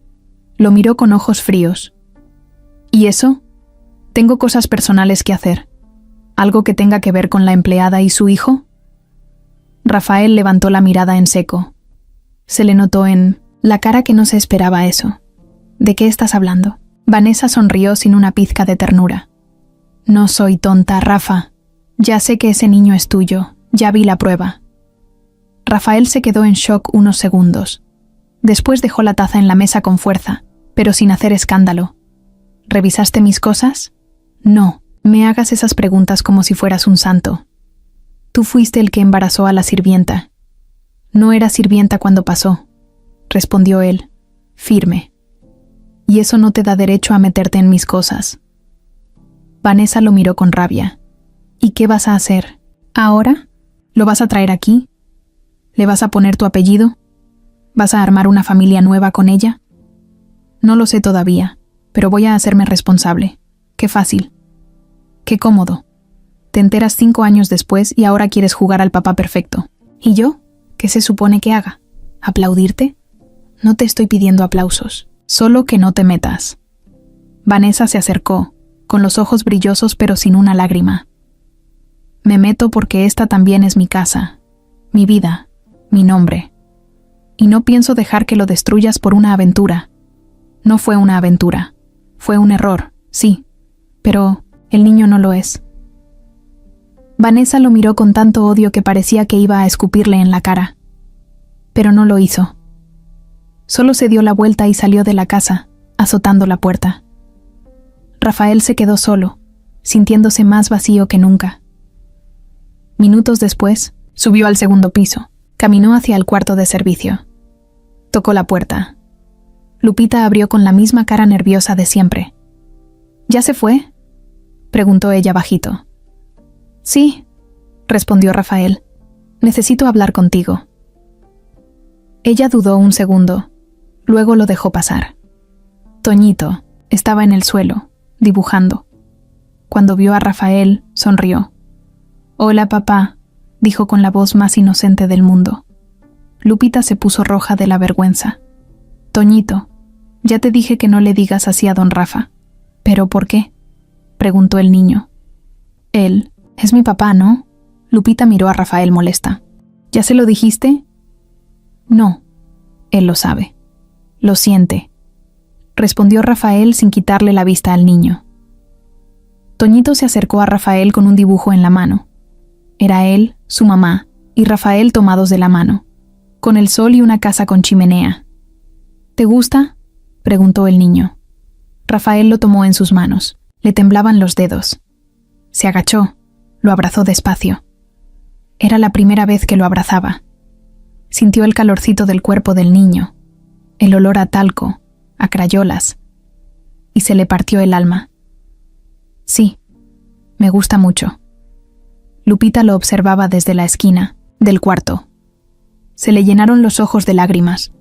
Lo miró con ojos fríos. «¿Y eso? Tengo cosas personales que hacer. ¿Algo que tenga que ver con la empleada y su hijo?» Rafael levantó la mirada en seco. Se le notó en la cara que no se esperaba eso. «¿De qué estás hablando?» Vanessa sonrió sin una pizca de ternura. «No soy tonta, Rafa. Ya sé que ese niño es tuyo. Ya vi la prueba». Rafael se quedó en shock unos segundos. Después dejó la taza en la mesa con fuerza, pero sin hacer escándalo. «¿Revisaste mis cosas?» «No, me hagas esas preguntas como si fueras un santo. Tú fuiste el que embarazó a la sirvienta». «No era sirvienta cuando pasó», respondió él, firme. «Y eso no te da derecho a meterte en mis cosas». Vanessa lo miró con rabia. «¿Y qué vas a hacer? ¿Ahora? ¿Lo vas a traer aquí? ¿Le vas a poner tu apellido? ¿Vas a armar una familia nueva con ella?» «No lo sé todavía, pero voy a hacerme responsable. Qué fácil. Qué cómodo. Te enteras 5 años después y ahora quieres jugar al papá perfecto. ¿Y yo? ¿Qué se supone que haga? ¿Aplaudirte? No te estoy pidiendo aplausos. Solo que no te metas». Vanessa se acercó, con los ojos brillosos pero sin una lágrima. «Me meto porque esta también es mi casa, mi vida, mi nombre. Y no pienso dejar que lo destruyas por una aventura. No fue una aventura. Fue un error, sí, pero el niño no lo es». Vanessa lo miró con tanto odio que parecía que iba a escupirle en la cara. Pero no lo hizo. Solo se dio la vuelta y salió de la casa, azotando la puerta. Rafael se quedó solo, sintiéndose más vacío que nunca. Minutos después, subió al segundo piso, caminó hacia el cuarto de servicio. Tocó la puerta. Lupita abrió con la misma cara nerviosa de siempre. «¿Ya se fue?», preguntó ella bajito. «Sí», respondió Rafael. «Necesito hablar contigo». Ella dudó un segundo, luego lo dejó pasar. Toñito estaba en el suelo, dibujando. Cuando vio a Rafael, sonrió. «Hola, papá», dijo con la voz más inocente del mundo. Lupita se puso roja de la vergüenza. «Toñito, ya te dije que no le digas así a don Rafa». «¿Pero por qué?», preguntó el niño. «Él es mi papá, ¿no?». Lupita miró a Rafael molesta. «¿Ya se lo dijiste?». «No, él lo sabe. Lo siente», respondió Rafael sin quitarle la vista al niño. Toñito se acercó a Rafael con un dibujo en la mano. Era él, su mamá y Rafael tomados de la mano, con el sol y una casa con chimenea. «¿Te gusta?», preguntó el niño. Rafael lo tomó en sus manos. Le temblaban los dedos. Se agachó, lo abrazó despacio. Era la primera vez que lo abrazaba. Sintió el calorcito del cuerpo del niño, el olor a talco, a crayolas, y se le partió el alma. «Sí, me gusta mucho». Lupita lo observaba desde la esquina del cuarto. Se le llenaron los ojos de lágrimas.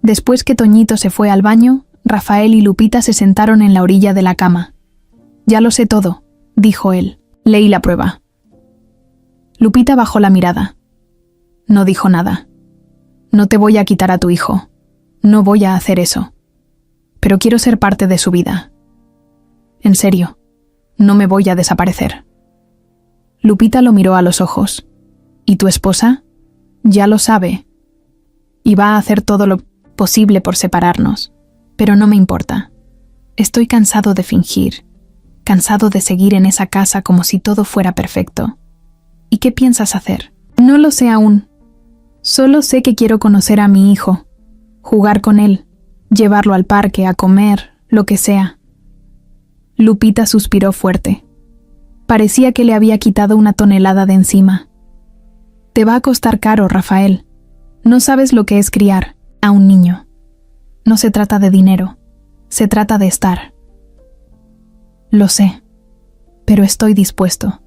Después que Toñito se fue al baño, Rafael y Lupita se sentaron en la orilla de la cama. «Ya lo sé todo», dijo él. «Leí la prueba». Lupita bajó la mirada. No dijo nada. «No te voy a quitar a tu hijo. No voy a hacer eso. Pero quiero ser parte de su vida. En serio, no me voy a desaparecer». Lupita lo miró a los ojos. «¿Y tu esposa? Ya lo sabe. Y va a hacer todo lo posible por separarnos. Pero no me importa. Estoy cansado de fingir, cansado de seguir en esa casa como si todo fuera perfecto. ¿Y qué piensas hacer?». «No lo sé aún. Solo sé que quiero conocer a mi hijo, jugar con él, llevarlo al parque, a comer, lo que sea». Lupita suspiró fuerte. Parecía que le había quitado una tonelada de encima. «Te va a costar caro, Rafael. No sabes lo que es criar a un niño. No se trata de dinero, se trata de estar». «Lo sé, pero estoy dispuesto».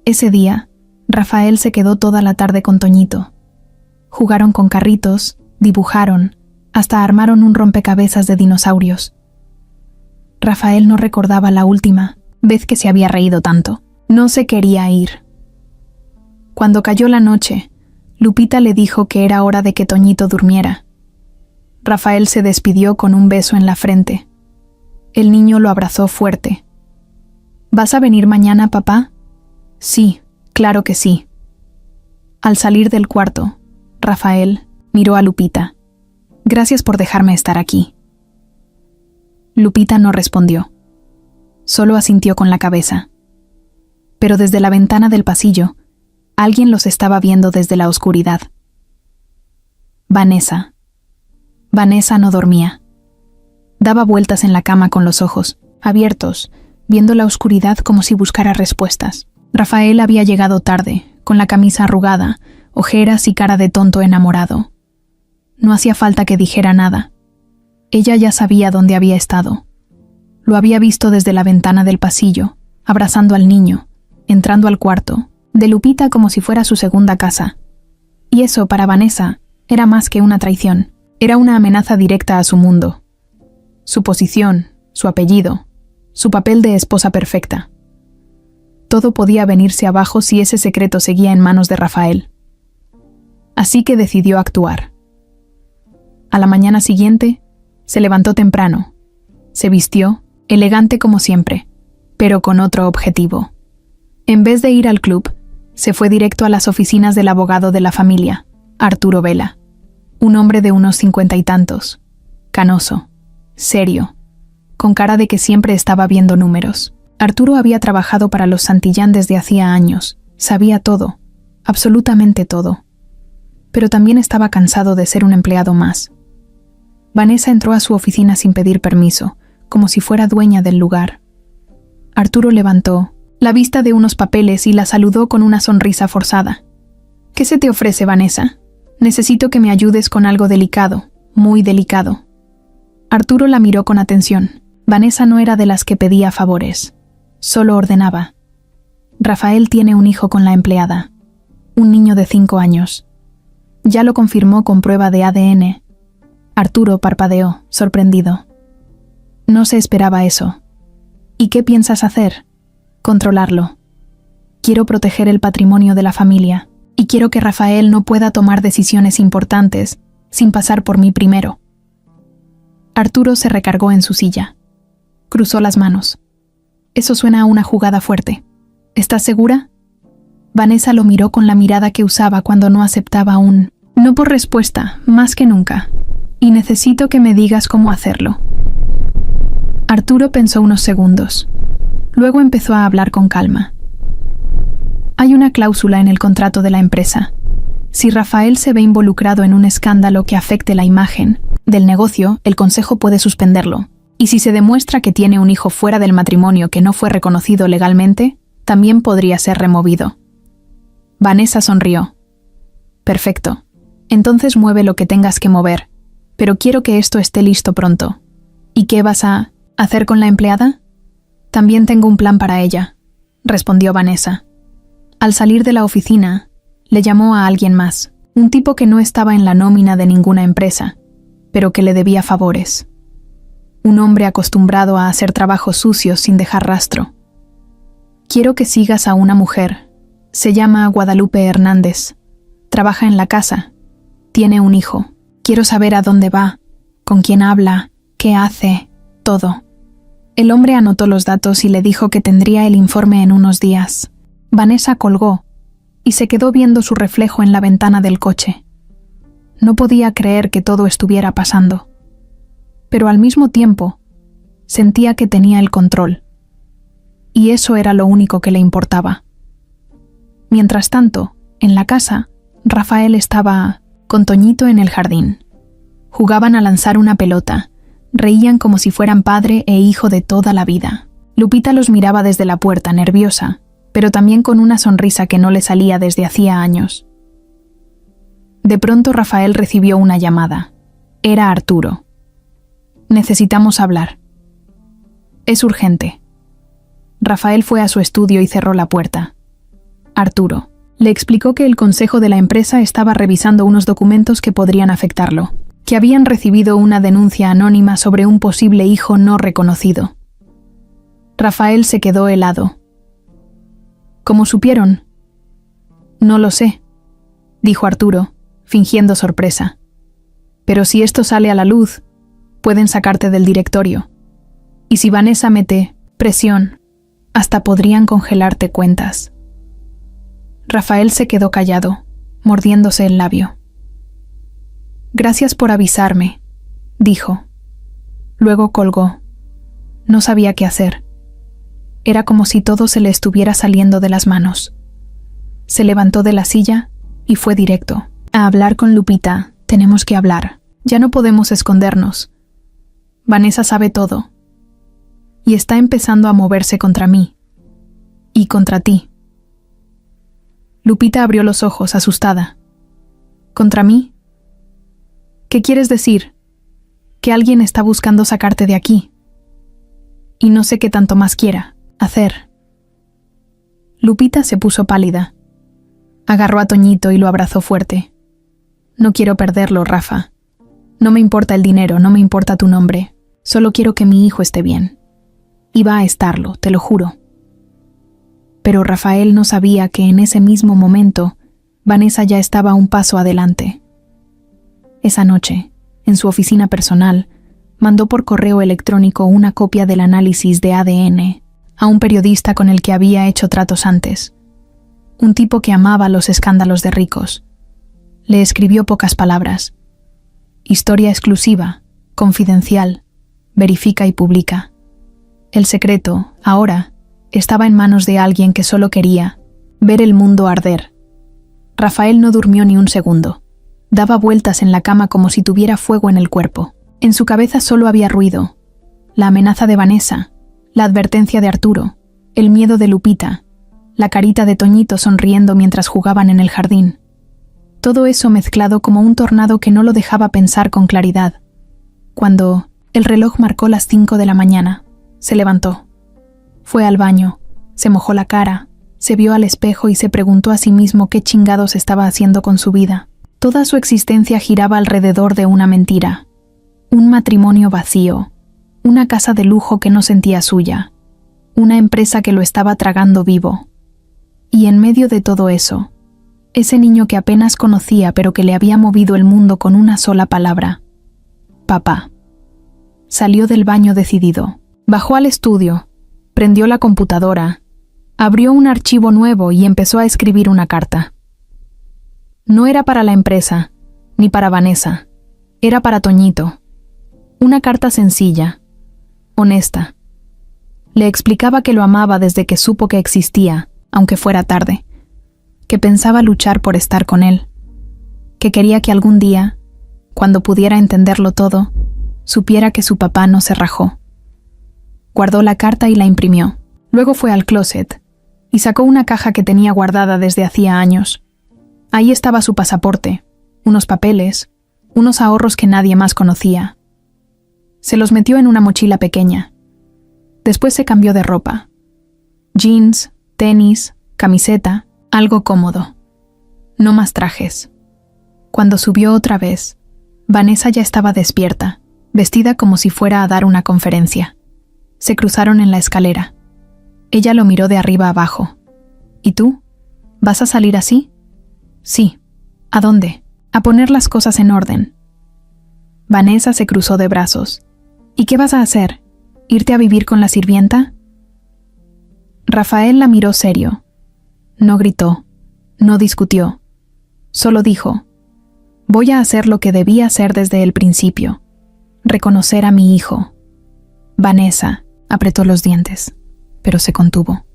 Ese día, Rafael se quedó toda la tarde con Toñito. Jugaron con carritos, dibujaron, hasta armaron un rompecabezas de dinosaurios. Rafael no recordaba la última vez que se había reído tanto. No se quería ir. Cuando cayó la noche, Lupita le dijo que era hora de que Toñito durmiera. Rafael se despidió con un beso en la frente. El niño lo abrazó fuerte. ¿Vas a venir mañana, papá? Sí, claro que sí. Al salir del cuarto, Rafael miró a Lupita. Gracias por dejarme estar aquí. Lupita no respondió. Solo asintió con la cabeza. Pero desde la ventana del pasillo, alguien los estaba viendo desde la oscuridad. Vanessa. Vanessa no dormía. Daba vueltas en la cama con los ojos abiertos, viendo la oscuridad como si buscara respuestas. Rafael había llegado tarde, con la camisa arrugada, ojeras y cara de tonto enamorado. No hacía falta que dijera nada. Ella ya sabía dónde había estado. Lo había visto desde la ventana del pasillo, abrazando al niño, entrando al cuarto, de Lupita como si fuera su segunda casa. Y eso, para Vanessa, era más que una traición. Era una amenaza directa a su mundo. Su posición, su apellido, su papel de esposa perfecta. Todo podía venirse abajo si ese secreto seguía en manos de Rafael. Así que decidió actuar. A la mañana siguiente, se levantó temprano. Se vistió, elegante como siempre, pero con otro objetivo. En vez de ir al club, se fue directo a las oficinas del abogado de la familia, Arturo Vela. Un hombre de unos 50 y tantos, canoso, serio, con cara de que siempre estaba viendo números. Arturo había trabajado para los Santillán desde hacía años, sabía todo, absolutamente todo. Pero también estaba cansado de ser un empleado más. Vanessa entró a su oficina sin pedir permiso, como si fuera dueña del lugar. Arturo levantó la vista de unos papeles y la saludó con una sonrisa forzada. ¿Qué se te ofrece, Vanessa? Necesito que me ayudes con algo delicado, muy delicado. Arturo la miró con atención. Vanessa no era de las que pedía favores, solo ordenaba. Rafael tiene un hijo con la empleada, un niño de 5 años. Ya lo confirmó con prueba de ADN. Arturo parpadeó, sorprendido. No se esperaba eso. ¿Y qué piensas hacer? Controlarlo. Quiero proteger el patrimonio de la familia, y quiero que Rafael no pueda tomar decisiones importantes sin pasar por mí primero. Arturo se recargó en su silla. Cruzó las manos. Eso suena a una jugada fuerte. ¿Estás segura? Vanessa lo miró con la mirada que usaba cuando no aceptaba un no por respuesta, más que nunca. Y necesito que me digas cómo hacerlo. Arturo pensó unos segundos. Luego empezó a hablar con calma. Hay una cláusula en el contrato de la empresa. Si Rafael se ve involucrado en un escándalo que afecte la imagen del negocio, el consejo puede suspenderlo. Y si se demuestra que tiene un hijo fuera del matrimonio que no fue reconocido legalmente, también podría ser removido. Vanessa sonrió. Perfecto. Entonces mueve lo que tengas que mover, pero quiero que esto esté listo pronto. ¿Y qué vas a hacer con la empleada? También tengo un plan para ella, respondió Vanessa. Al salir de la oficina, le llamó a alguien más, un tipo que no estaba en la nómina de ninguna empresa, pero que le debía favores. Un hombre acostumbrado a hacer trabajos sucios sin dejar rastro. Quiero que sigas a una mujer. Se llama Guadalupe Hernández. Trabaja en la casa. Tiene un hijo. Quiero saber a dónde va, con quién habla, qué hace, todo. El hombre anotó los datos y le dijo que tendría el informe en unos días. Vanessa colgó y se quedó viendo su reflejo en la ventana del coche. No podía creer que todo estuviera pasando. Pero al mismo tiempo, sentía que tenía el control. Y eso era lo único que le importaba. Mientras tanto, en la casa, Rafael estaba con Toñito en el jardín. Jugaban a lanzar una pelota. Reían como si fueran padre e hijo de toda la vida. Lupita los miraba desde la puerta, nerviosa, pero también con una sonrisa que no le salía desde hacía años. De pronto Rafael recibió una llamada. Era Arturo. Necesitamos hablar. Es urgente. Rafael fue a su estudio y cerró la puerta. Arturo, Le explicó que el consejo de la empresa estaba revisando unos documentos que podrían afectarlo, que habían recibido una denuncia anónima sobre un posible hijo no reconocido. Rafael se quedó helado. ¿Cómo supieron? No lo sé, dijo Arturo, fingiendo sorpresa. Pero si esto sale a la luz, pueden sacarte del directorio. Y si Vanessa mete presión, hasta podrían congelarte cuentas. Rafael se quedó callado, mordiéndose el labio. Gracias por avisarme, dijo. Luego colgó. No sabía qué hacer. Era como si todo se le estuviera saliendo de las manos. Se levantó de la silla y fue directo. A hablar con Lupita, tenemos que hablar. Ya no podemos escondernos. Vanessa sabe todo. Y está empezando a moverse contra mí. Y contra ti. Lupita abrió los ojos, asustada. ¿Contra mí? ¿Qué quieres decir? Que alguien está buscando sacarte de aquí. Y no sé qué tanto más quiera hacer. Lupita se puso pálida. Agarró a Toñito y lo abrazó fuerte. No quiero perderlo, Rafa. No me importa el dinero, no me importa tu nombre. Solo quiero que mi hijo esté bien. Y va a estarlo, te lo juro. Pero Rafael no sabía que en ese mismo momento, Vanessa ya estaba un paso adelante. Esa noche, en su oficina personal, mandó por correo electrónico una copia del análisis de ADN a un periodista con el que había hecho tratos antes. Un tipo que amaba los escándalos de ricos. Le escribió pocas palabras. Historia exclusiva, confidencial, verifica y publica. El secreto, ahora, estaba en manos de alguien que solo quería ver el mundo arder. Rafael no durmió ni un segundo. Daba vueltas en la cama como si tuviera fuego en el cuerpo. En su cabeza solo había ruido. La amenaza de Vanessa, la advertencia de Arturo, el miedo de Lupita, la carita de Toñito sonriendo mientras jugaban en el jardín. Todo eso mezclado como un tornado que no lo dejaba pensar con claridad. Cuando el reloj marcó las 5 de la mañana, se levantó. Fue al baño, se mojó la cara, se vio al espejo y se preguntó a sí mismo qué chingados estaba haciendo con su vida. Toda su existencia giraba alrededor de una mentira. Un matrimonio vacío, una casa de lujo que no sentía suya, una empresa que lo estaba tragando vivo. Y en medio de todo eso, ese niño que apenas conocía pero que le había movido el mundo con una sola palabra. Papá. Salió del baño decidido. Bajó al estudio, prendió la computadora, abrió un archivo nuevo y empezó a escribir una carta. No era para la empresa, ni para Vanessa, era para Toñito. Una carta sencilla, honesta. Le explicaba que lo amaba desde que supo que existía, aunque fuera tarde, que pensaba luchar por estar con él, que quería que algún día, cuando pudiera entenderlo todo, supiera que su papá no se rajó. Guardó la carta y la imprimió. Luego fue al closet y sacó una caja que tenía guardada desde hacía años. Ahí estaba su pasaporte, unos papeles, unos ahorros que nadie más conocía. Se los metió en una mochila pequeña. Después se cambió de ropa. Jeans, tenis, camiseta, algo cómodo. No más trajes. Cuando subió otra vez, Vanessa ya estaba despierta, vestida como si fuera a dar una conferencia. Se cruzaron en la escalera. Ella lo miró de arriba abajo. ¿Y tú? ¿Vas a salir así? Sí. ¿A dónde? A poner las cosas en orden. Vanessa se cruzó de brazos. ¿Y qué vas a hacer? ¿Irte a vivir con la sirvienta? Rafael la miró serio. No gritó, no discutió. Solo dijo: voy a hacer lo que debía hacer desde el principio. Reconocer a mi hijo. Vanessa apretó los dientes, pero se contuvo.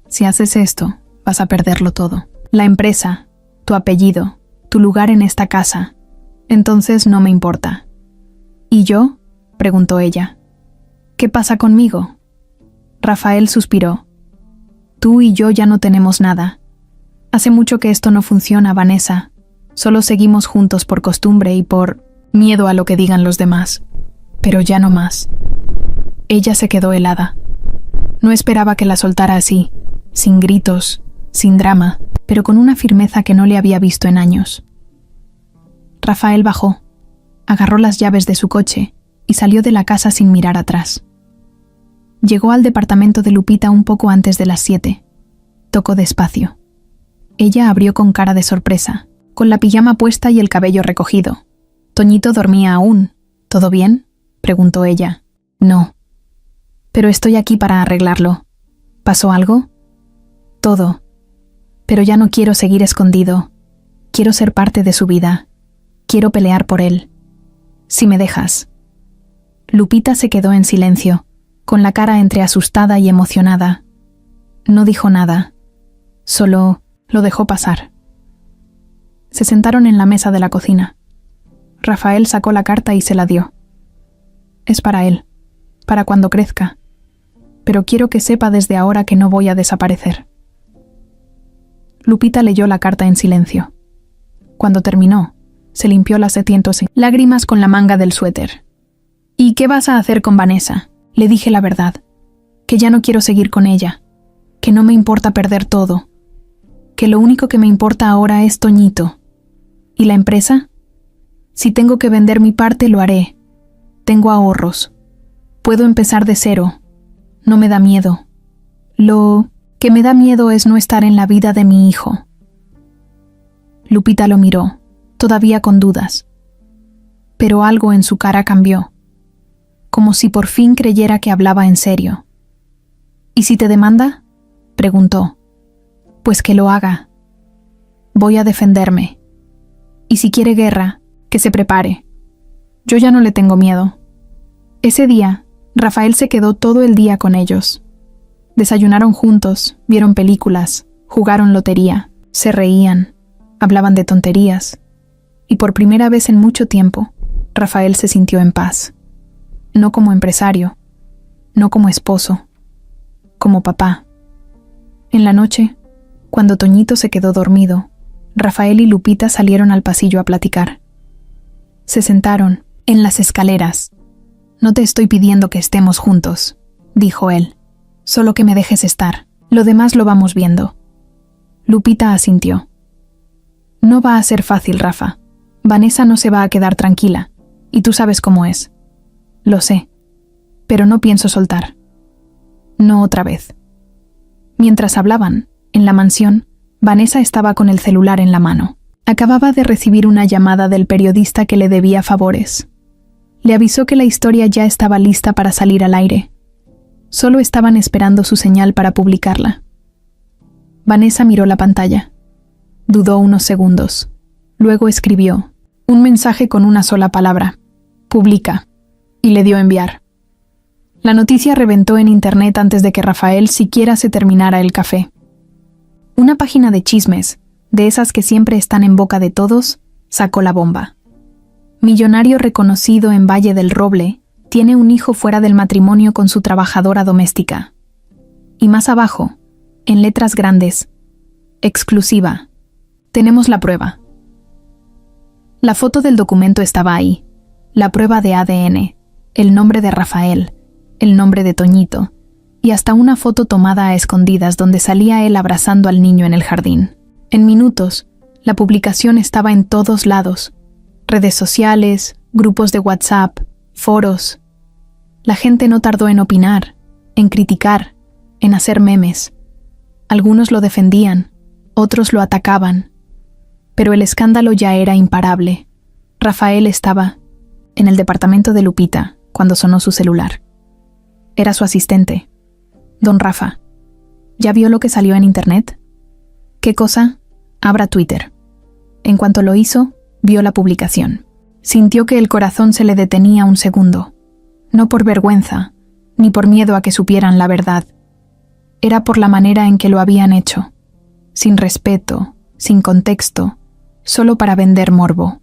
Si haces esto, vas a perderlo todo. La empresa, tu apellido, tu lugar en esta casa. Entonces no me importa. ¿Y yo?, preguntó ella. ¿Qué pasa conmigo? Rafael suspiró. Tú y yo ya no tenemos nada. Hace mucho que esto no funciona, Vanessa. Solo seguimos juntos por costumbre y por miedo a lo que digan los demás. Pero ya no más. Ella se quedó helada. No esperaba que la soltara así, sin gritos, sin drama, pero con una firmeza que no le había visto en años. Rafael bajó, agarró las llaves de su coche y salió de la casa sin mirar atrás. Llegó al departamento de Lupita un poco antes de las 7. Tocó despacio. Ella abrió con cara de sorpresa, con la pijama puesta y el cabello recogido. Toñito dormía aún. ¿Todo bien?, preguntó ella. No. Pero estoy aquí para arreglarlo. ¿Pasó algo? Todo. Pero ya no quiero seguir escondido. Quiero ser parte de su vida. Quiero pelear por él. Si me dejas. Lupita se quedó en silencio, con la cara entre asustada y emocionada. No dijo nada. Solo lo dejó pasar. Se sentaron en la mesa de la cocina. Rafael sacó la carta y se la dio. Es para él, para cuando crezca. Pero quiero que sepa desde ahora que no voy a desaparecer. Lupita leyó la carta en silencio. Cuando terminó, se limpió las sedientas lágrimas con la manga del suéter. ¿Y qué vas a hacer con Vanessa? Le dije la verdad, que ya no quiero seguir con ella, que no me importa perder todo, que lo único que me importa ahora es Toñito. ¿Y la empresa? Si tengo que vender mi parte, lo haré. Tengo ahorros. Puedo empezar de cero. No me da miedo. Lo que me da miedo es no estar en la vida de mi hijo. Lupita lo miró, todavía con dudas. Pero algo en su cara cambió, como si por fin creyera que hablaba en serio. ¿Y si te demanda?, preguntó. Pues que lo haga. Voy a defenderme. Y si quiere guerra, que se prepare. Yo ya no le tengo miedo. Ese día, Rafael se quedó todo el día con ellos. Desayunaron juntos, vieron películas, jugaron lotería, se reían, hablaban de tonterías. Y por primera vez en mucho tiempo, Rafael se sintió en paz. No como empresario, no como esposo, como papá. En la noche, cuando Toñito se quedó dormido, Rafael y Lupita salieron al pasillo a platicar. Se sentaron en las escaleras. No te estoy pidiendo que estemos juntos, dijo él. Solo que me dejes estar. Lo demás lo vamos viendo. Lupita asintió. No va a ser fácil, Rafa. Vanessa no se va a quedar tranquila, y tú sabes cómo es. Lo sé, pero no pienso soltar. No otra vez. Mientras hablaban, en la mansión, Vanessa estaba con el celular en la mano. Acababa de recibir una llamada del periodista que le debía favores. Le avisó que la historia ya estaba lista para salir al aire. Solo estaban esperando su señal para publicarla. Vanessa miró la pantalla. Dudó unos segundos. Luego escribió un mensaje con una sola palabra: publica, y le dio a enviar. La noticia reventó en internet antes de que Rafael siquiera se terminara el café. Una página de chismes, de esas que siempre están en boca de todos, sacó la bomba. Millonario reconocido en Valle del Roble, tiene un hijo fuera del matrimonio con su trabajadora doméstica. Y más abajo, en letras grandes, exclusiva, tenemos la prueba. La foto del documento estaba ahí, la prueba de ADN, el nombre de Rafael, el nombre de Toñito, y hasta una foto tomada a escondidas donde salía él abrazando al niño en el jardín. En minutos, la publicación estaba en todos lados: redes sociales, grupos de WhatsApp, foros. La gente no tardó en opinar, en criticar, en hacer memes. Algunos lo defendían, otros lo atacaban. Pero el escándalo ya era imparable. Rafael estaba en el departamento de Lupita cuando sonó su celular. Era su asistente. Don Rafa, ¿ya vio lo que salió en internet? ¿Qué cosa? Abra Twitter. En cuanto lo hizo, vio la publicación. Sintió que el corazón se le detenía un segundo. No por vergüenza, ni por miedo a que supieran la verdad. Era por la manera en que lo habían hecho. Sin respeto, sin contexto, solo para vender morbo.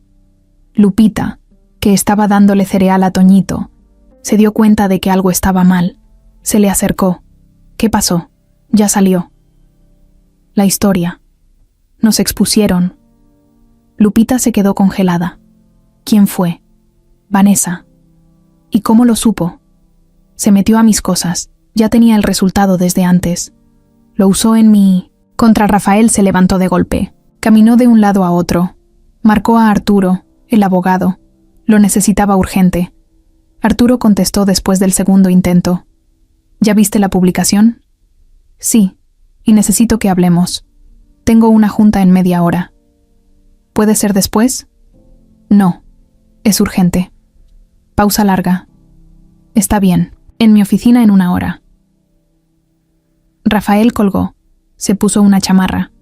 Lupita, que estaba dándole cereal a Toñito, se dio cuenta de que algo estaba mal. Se le acercó. ¿Qué pasó? Ya salió. La historia. Nos expusieron. Lupita se quedó congelada. ¿Quién fue? Vanessa. ¿Y cómo lo supo? Se metió a mis cosas. Ya tenía el resultado desde antes. Lo usó en mi... Contra Rafael se levantó de golpe. Caminó de un lado a otro. Marcó a Arturo, el abogado. Lo necesitaba urgente. Arturo contestó después del segundo intento. ¿Ya viste la publicación? Sí, y necesito que hablemos. Tengo una junta en media hora. ¿Puede ser después? No, es urgente. Pausa larga. Está bien, en mi oficina en una hora. Rafael colgó, se puso una chamarra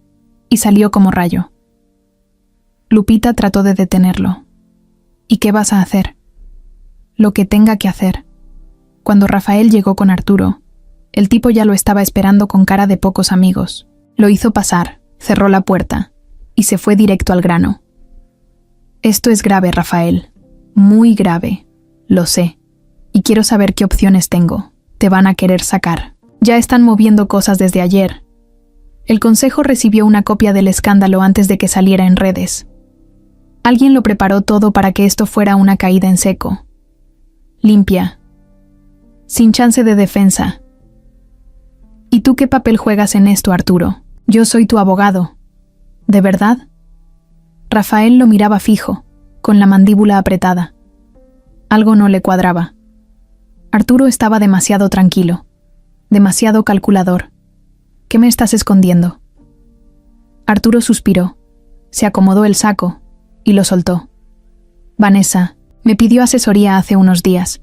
y salió como rayo. Lupita trató de detenerlo. ¿Y qué vas a hacer? Lo que tenga que hacer. Cuando Rafael llegó con Arturo, el tipo ya lo estaba esperando con cara de pocos amigos. Lo hizo pasar, cerró la puerta y se fue directo al grano. Esto es grave, Rafael. Muy grave. Lo sé. Y quiero saber qué opciones tengo. Te van a querer sacar. Ya están moviendo cosas desde ayer. El consejo recibió una copia del escándalo antes de que saliera en redes. Alguien lo preparó todo para que esto fuera una caída en seco. Limpia. Sin chance de defensa. ¿Y tú qué papel juegas en esto, Arturo? Yo soy tu abogado. ¿De verdad? Rafael lo miraba fijo, con la mandíbula apretada. Algo no le cuadraba. Arturo estaba demasiado tranquilo, demasiado calculador. ¿Qué me estás escondiendo? Arturo suspiró, se acomodó el saco y lo soltó. Vanessa me pidió asesoría hace unos días.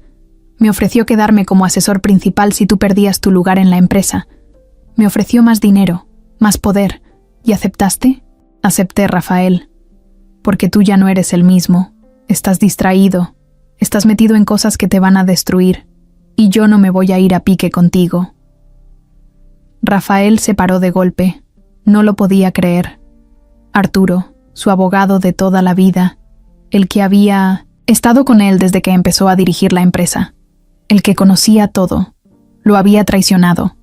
Me ofreció quedarme como asesor principal si tú perdías tu lugar en la empresa. Me ofreció más dinero, más poder. ¿Y aceptaste? Acepté, Rafael. Porque tú ya no eres el mismo. Estás distraído. Estás metido en cosas que te van a destruir. Y yo no me voy a ir a pique contigo. Rafael se paró de golpe. No lo podía creer. Arturo, su abogado de toda la vida, el que había estado con él desde que empezó a dirigir la empresa, el que conocía todo, lo había traicionado.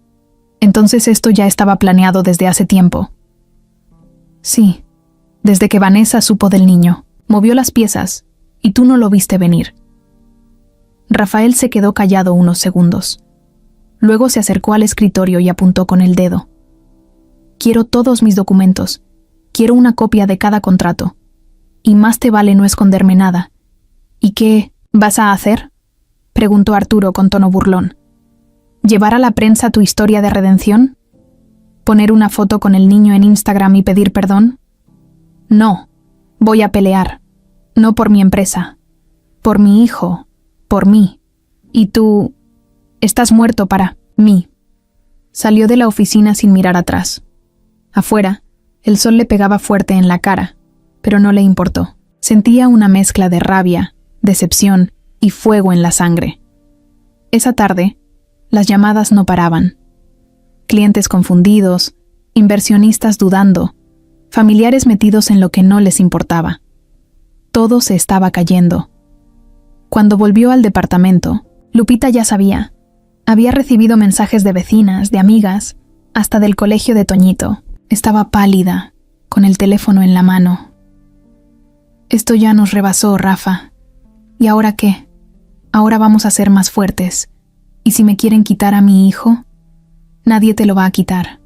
Entonces esto ya estaba planeado desde hace tiempo. Sí, desde que Vanessa supo del niño, movió las piezas, y tú no lo viste venir. Rafael se quedó callado unos segundos. Luego se acercó al escritorio y apuntó con el dedo. Quiero todos mis documentos. Quiero una copia de cada contrato. Y más te vale no esconderme nada. ¿Y qué vas a hacer? Preguntó Arturo con tono burlón. ¿Llevar a la prensa tu historia de redención? ¿Poner una foto con el niño en Instagram y pedir perdón? No, voy a pelear. No por mi empresa. Por mi hijo. Por mí. Y tú estás muerto para mí. Salió de la oficina sin mirar atrás. Afuera, el sol le pegaba fuerte en la cara, pero no le importó. Sentía una mezcla de rabia, decepción y fuego en la sangre. Esa tarde, las llamadas no paraban. Clientes confundidos, inversionistas dudando, familiares metidos en lo que no les importaba. Todo se estaba cayendo. Cuando volvió al departamento, Lupita ya sabía. Había recibido mensajes de vecinas, de amigas, hasta del colegio de Toñito. Estaba pálida, con el teléfono en la mano. Esto ya nos rebasó, Rafa. ¿Y ahora qué? Ahora vamos a ser más fuertes. ¿Y si me quieren quitar a mi hijo? Nadie te lo va a quitar.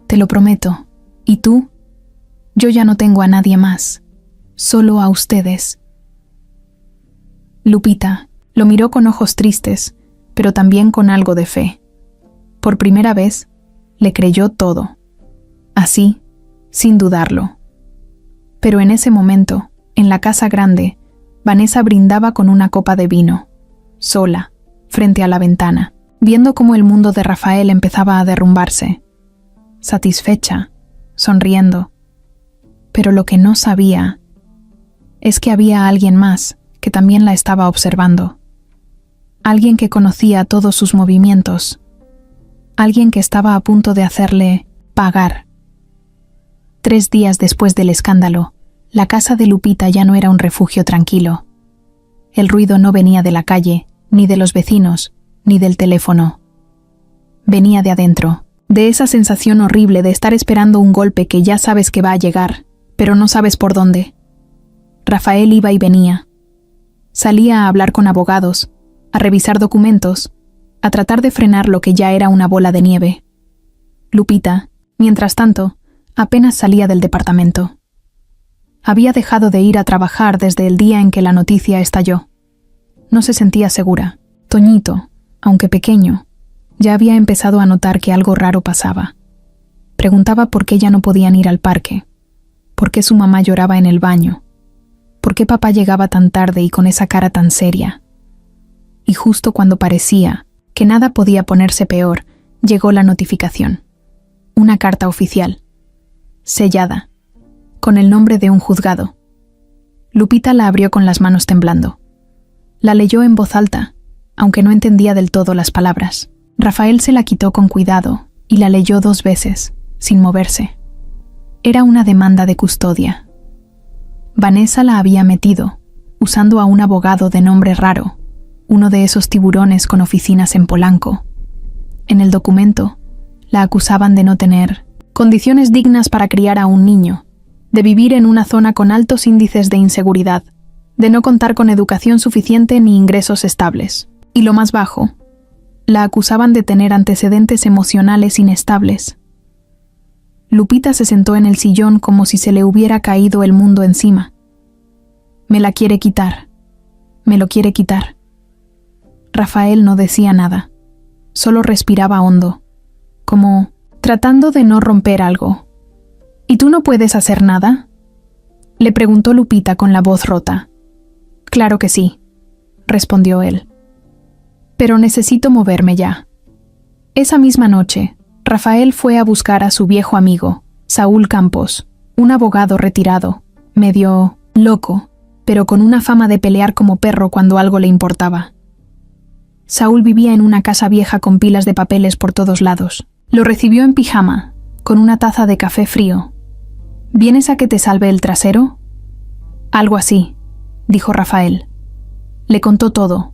Te lo prometo. ¿Y tú? Yo ya no tengo a nadie más. Solo a ustedes. Lupita lo miró con ojos tristes, pero también con algo de fe. Por primera vez, le creyó todo. Así, sin dudarlo. Pero en ese momento, en la casa grande, Vanessa brindaba con una copa de vino, sola, frente a la ventana, viendo cómo el mundo de Rafael empezaba a derrumbarse. Satisfecha, sonriendo. Pero lo que no sabía es que había alguien más que también la estaba observando. Alguien que conocía todos sus movimientos. Alguien que estaba a punto de hacerle pagar. 3 días después del escándalo, la casa de Lupita ya no era un refugio tranquilo. El ruido no venía de la calle, ni de los vecinos, ni del teléfono. Venía de adentro, de esa sensación horrible de estar esperando un golpe que ya sabes que va a llegar, pero no sabes por dónde. Rafael iba y venía. Salía a hablar con abogados, a revisar documentos, a tratar de frenar lo que ya era una bola de nieve. Lupita, mientras tanto, apenas salía del departamento. Había dejado de ir a trabajar desde el día en que la noticia estalló. No se sentía segura. Toñito, aunque pequeño, ya había empezado a notar que algo raro pasaba. Preguntaba por qué ya no podían ir al parque, por qué su mamá lloraba en el baño, por qué papá llegaba tan tarde y con esa cara tan seria. Y justo cuando parecía que nada podía ponerse peor, llegó la notificación. Una carta oficial, sellada, con el nombre de un juzgado. Lupita la abrió con las manos temblando. La leyó en voz alta, aunque no entendía del todo las palabras. Rafael se la quitó con cuidado y la leyó 2 veces, sin moverse. Era una demanda de custodia. Vanessa la había metido, usando a un abogado de nombre raro, uno de esos tiburones con oficinas en Polanco. En el documento, la acusaban de no tener condiciones dignas para criar a un niño, de vivir en una zona con altos índices de inseguridad, de no contar con educación suficiente ni ingresos estables. Y lo más bajo, la acusaban de tener antecedentes emocionales inestables. Lupita se sentó en el sillón como si se le hubiera caído el mundo encima. Me la quiere quitar. Me lo quiere quitar. Rafael no decía nada. Solo respiraba hondo, como tratando de no romper algo. ¿Y tú no puedes hacer nada?, le preguntó Lupita con la voz rota. Claro que sí, respondió él. Pero necesito moverme ya. Esa misma noche, Rafael fue a buscar a su viejo amigo, Saúl Campos, un abogado retirado, medio loco, pero con una fama de pelear como perro cuando algo le importaba. Saúl vivía en una casa vieja con pilas de papeles por todos lados. Lo recibió en pijama, con una taza de café frío. ¿Vienes a que te salve el trasero? Algo así, dijo Rafael. Le contó todo,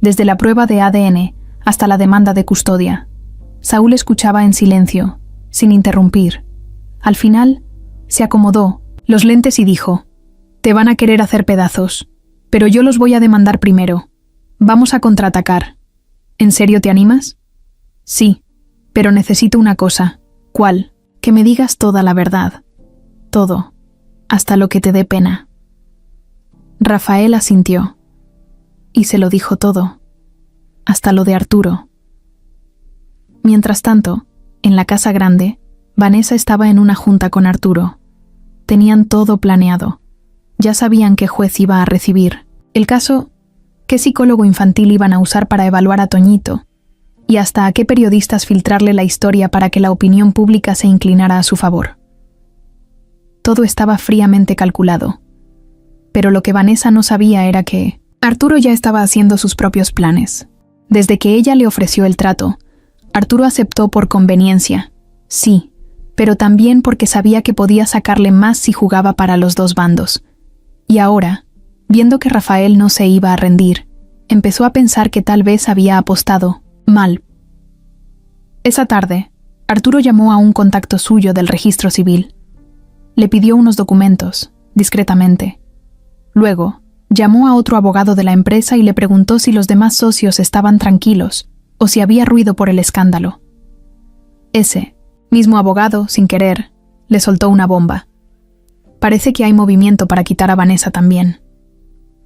desde la prueba de ADN hasta la demanda de custodia. Saúl escuchaba en silencio, sin interrumpir. Al final, se acomodó los lentes y dijo: «Te van a querer hacer pedazos, pero yo los voy a demandar primero. Vamos a contraatacar. ¿En serio te animas?» «Sí, pero necesito una cosa». «¿Cuál?» «Que me digas toda la verdad. Todo. Hasta lo que te dé pena». Rafael asintió. Y se lo dijo todo. Hasta lo de Arturo. Mientras tanto, en la casa grande, Vanessa estaba en una junta con Arturo. Tenían todo planeado. Ya sabían qué juez iba a recibir el caso, qué psicólogo infantil iban a usar para evaluar a Toñito, y hasta a qué periodistas filtrarle la historia para que la opinión pública se inclinara a su favor. Todo estaba fríamente calculado. Pero lo que Vanessa no sabía era que Arturo ya estaba haciendo sus propios planes. Desde que ella le ofreció el trato, Arturo aceptó por conveniencia, sí, pero también porque sabía que podía sacarle más si jugaba para los 2 bandos. Y ahora, viendo que Rafael no se iba a rendir, empezó a pensar que tal vez había apostado mal. Esa tarde, Arturo llamó a un contacto suyo del registro civil. Le pidió unos documentos, discretamente. Luego, llamó a otro abogado de la empresa y le preguntó si los demás socios estaban tranquilos o si había ruido por el escándalo. Ese mismo abogado, sin querer, le soltó una bomba. Parece que hay movimiento para quitar a Vanessa también.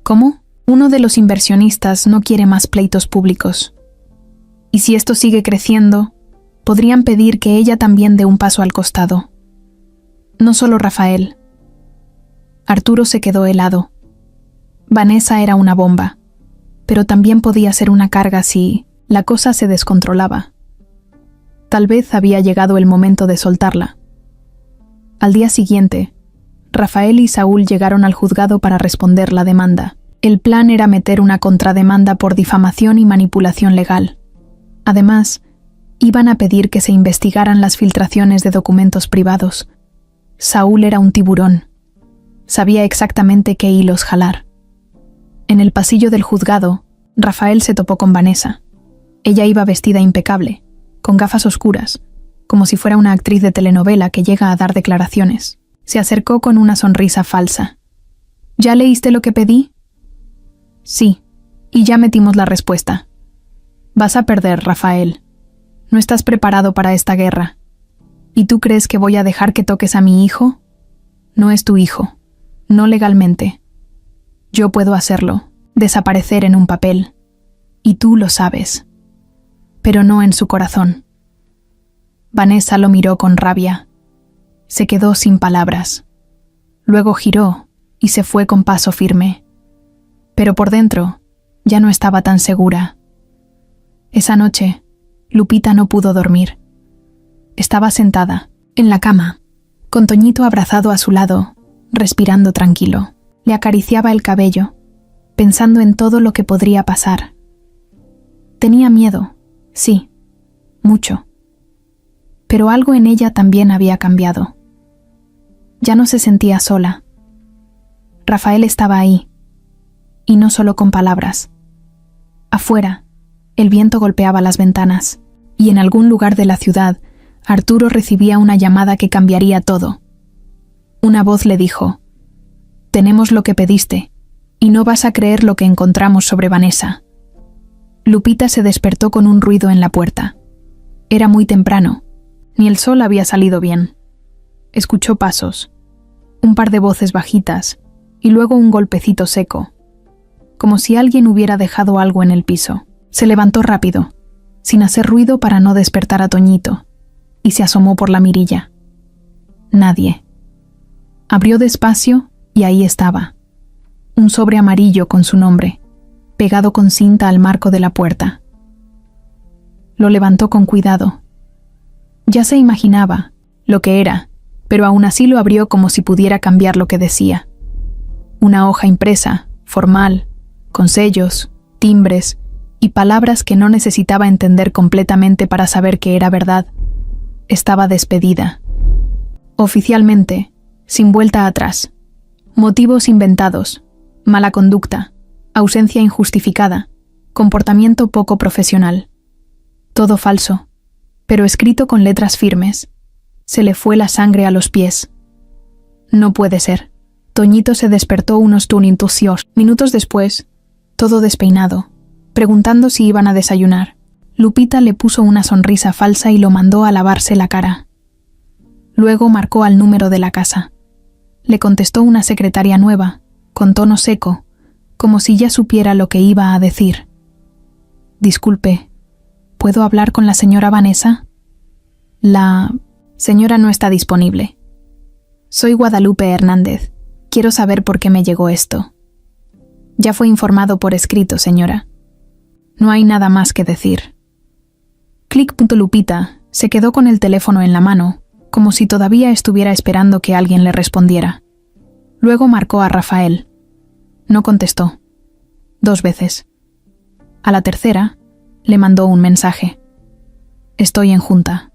¿Cómo? Uno de los inversionistas no quiere más pleitos públicos. Y si esto sigue creciendo, podrían pedir que ella también dé un paso al costado. No solo Rafael. Arturo se quedó helado. Vanessa era una bomba, pero también podía ser una carga si la cosa se descontrolaba. Tal vez había llegado el momento de soltarla. Al día siguiente, Rafael y Saúl llegaron al juzgado para responder la demanda. El plan era meter una contrademanda por difamación y manipulación legal. Además, iban a pedir que se investigaran las filtraciones de documentos privados. Saúl era un tiburón. Sabía exactamente qué hilos jalar. En el pasillo del juzgado, Rafael se topó con Vanessa. Ella iba vestida impecable, con gafas oscuras, como si fuera una actriz de telenovela que llega a dar declaraciones. Se acercó con una sonrisa falsa. ¿Ya leíste lo que pedí? Sí, y ya metimos la respuesta. Vas a perder, Rafael. No estás preparado para esta guerra. ¿Y tú crees que voy a dejar que toques a mi hijo? No es tu hijo, no legalmente. Yo puedo hacerlo, desaparecer en un papel, y tú lo sabes, pero no en su corazón. Vanessa lo miró con rabia. Se quedó sin palabras. Luego giró y se fue con paso firme. Pero por dentro ya no estaba tan segura. Esa noche, Lupita no pudo dormir. Estaba sentada, en la cama, con Toñito abrazado a su lado, respirando tranquilo. Le acariciaba el cabello, pensando en todo lo que podría pasar. Tenía miedo, sí, mucho. Pero algo en ella también había cambiado. Ya no se sentía sola. Rafael estaba ahí, y no solo con palabras. Afuera, el viento golpeaba las ventanas, y en algún lugar de la ciudad, Arturo recibía una llamada que cambiaría todo. Una voz le dijo: «Tenemos lo que pediste, y no vas a creer lo que encontramos sobre Vanessa». Lupita se despertó con un ruido en la puerta. Era muy temprano, ni el sol había salido bien. Escuchó pasos, un par de voces bajitas, y luego un golpecito seco, como si alguien hubiera dejado algo en el piso. Se levantó rápido, sin hacer ruido para no despertar a Toñito, y se asomó por la mirilla. Nadie. Abrió despacio y ahí estaba. Un sobre amarillo con su nombre, pegado con cinta al marco de la puerta. Lo levantó con cuidado. Ya se imaginaba lo que era, pero aún así lo abrió como si pudiera cambiar lo que decía. Una hoja impresa, formal, con sellos, timbres y palabras que no necesitaba entender completamente para saber que era verdad. Estaba despedida. Oficialmente, sin vuelta atrás. Motivos inventados, mala conducta, ausencia injustificada, comportamiento poco profesional. Todo falso, pero escrito con letras firmes. Se le fue la sangre a los pies. No puede ser. Toñito se despertó unos tunintucios. Minutos después, todo despeinado, preguntando si iban a desayunar. Lupita le puso una sonrisa falsa y lo mandó a lavarse la cara. Luego marcó al número de la casa. Le contestó una secretaria nueva, con tono seco, como si ya supiera lo que iba a decir. «Disculpe, ¿puedo hablar con la señora Vanessa?» «La señora no está disponible. Soy Guadalupe Hernández. Quiero saber por qué me llegó esto». «Ya fue informado por escrito, señora. No hay nada más que decir». Lupita se quedó con el teléfono en la mano, como si todavía estuviera esperando que alguien le respondiera. Luego marcó a Rafael. No contestó. 2 veces. A la tercera, le mandó un mensaje. «Estoy en junta».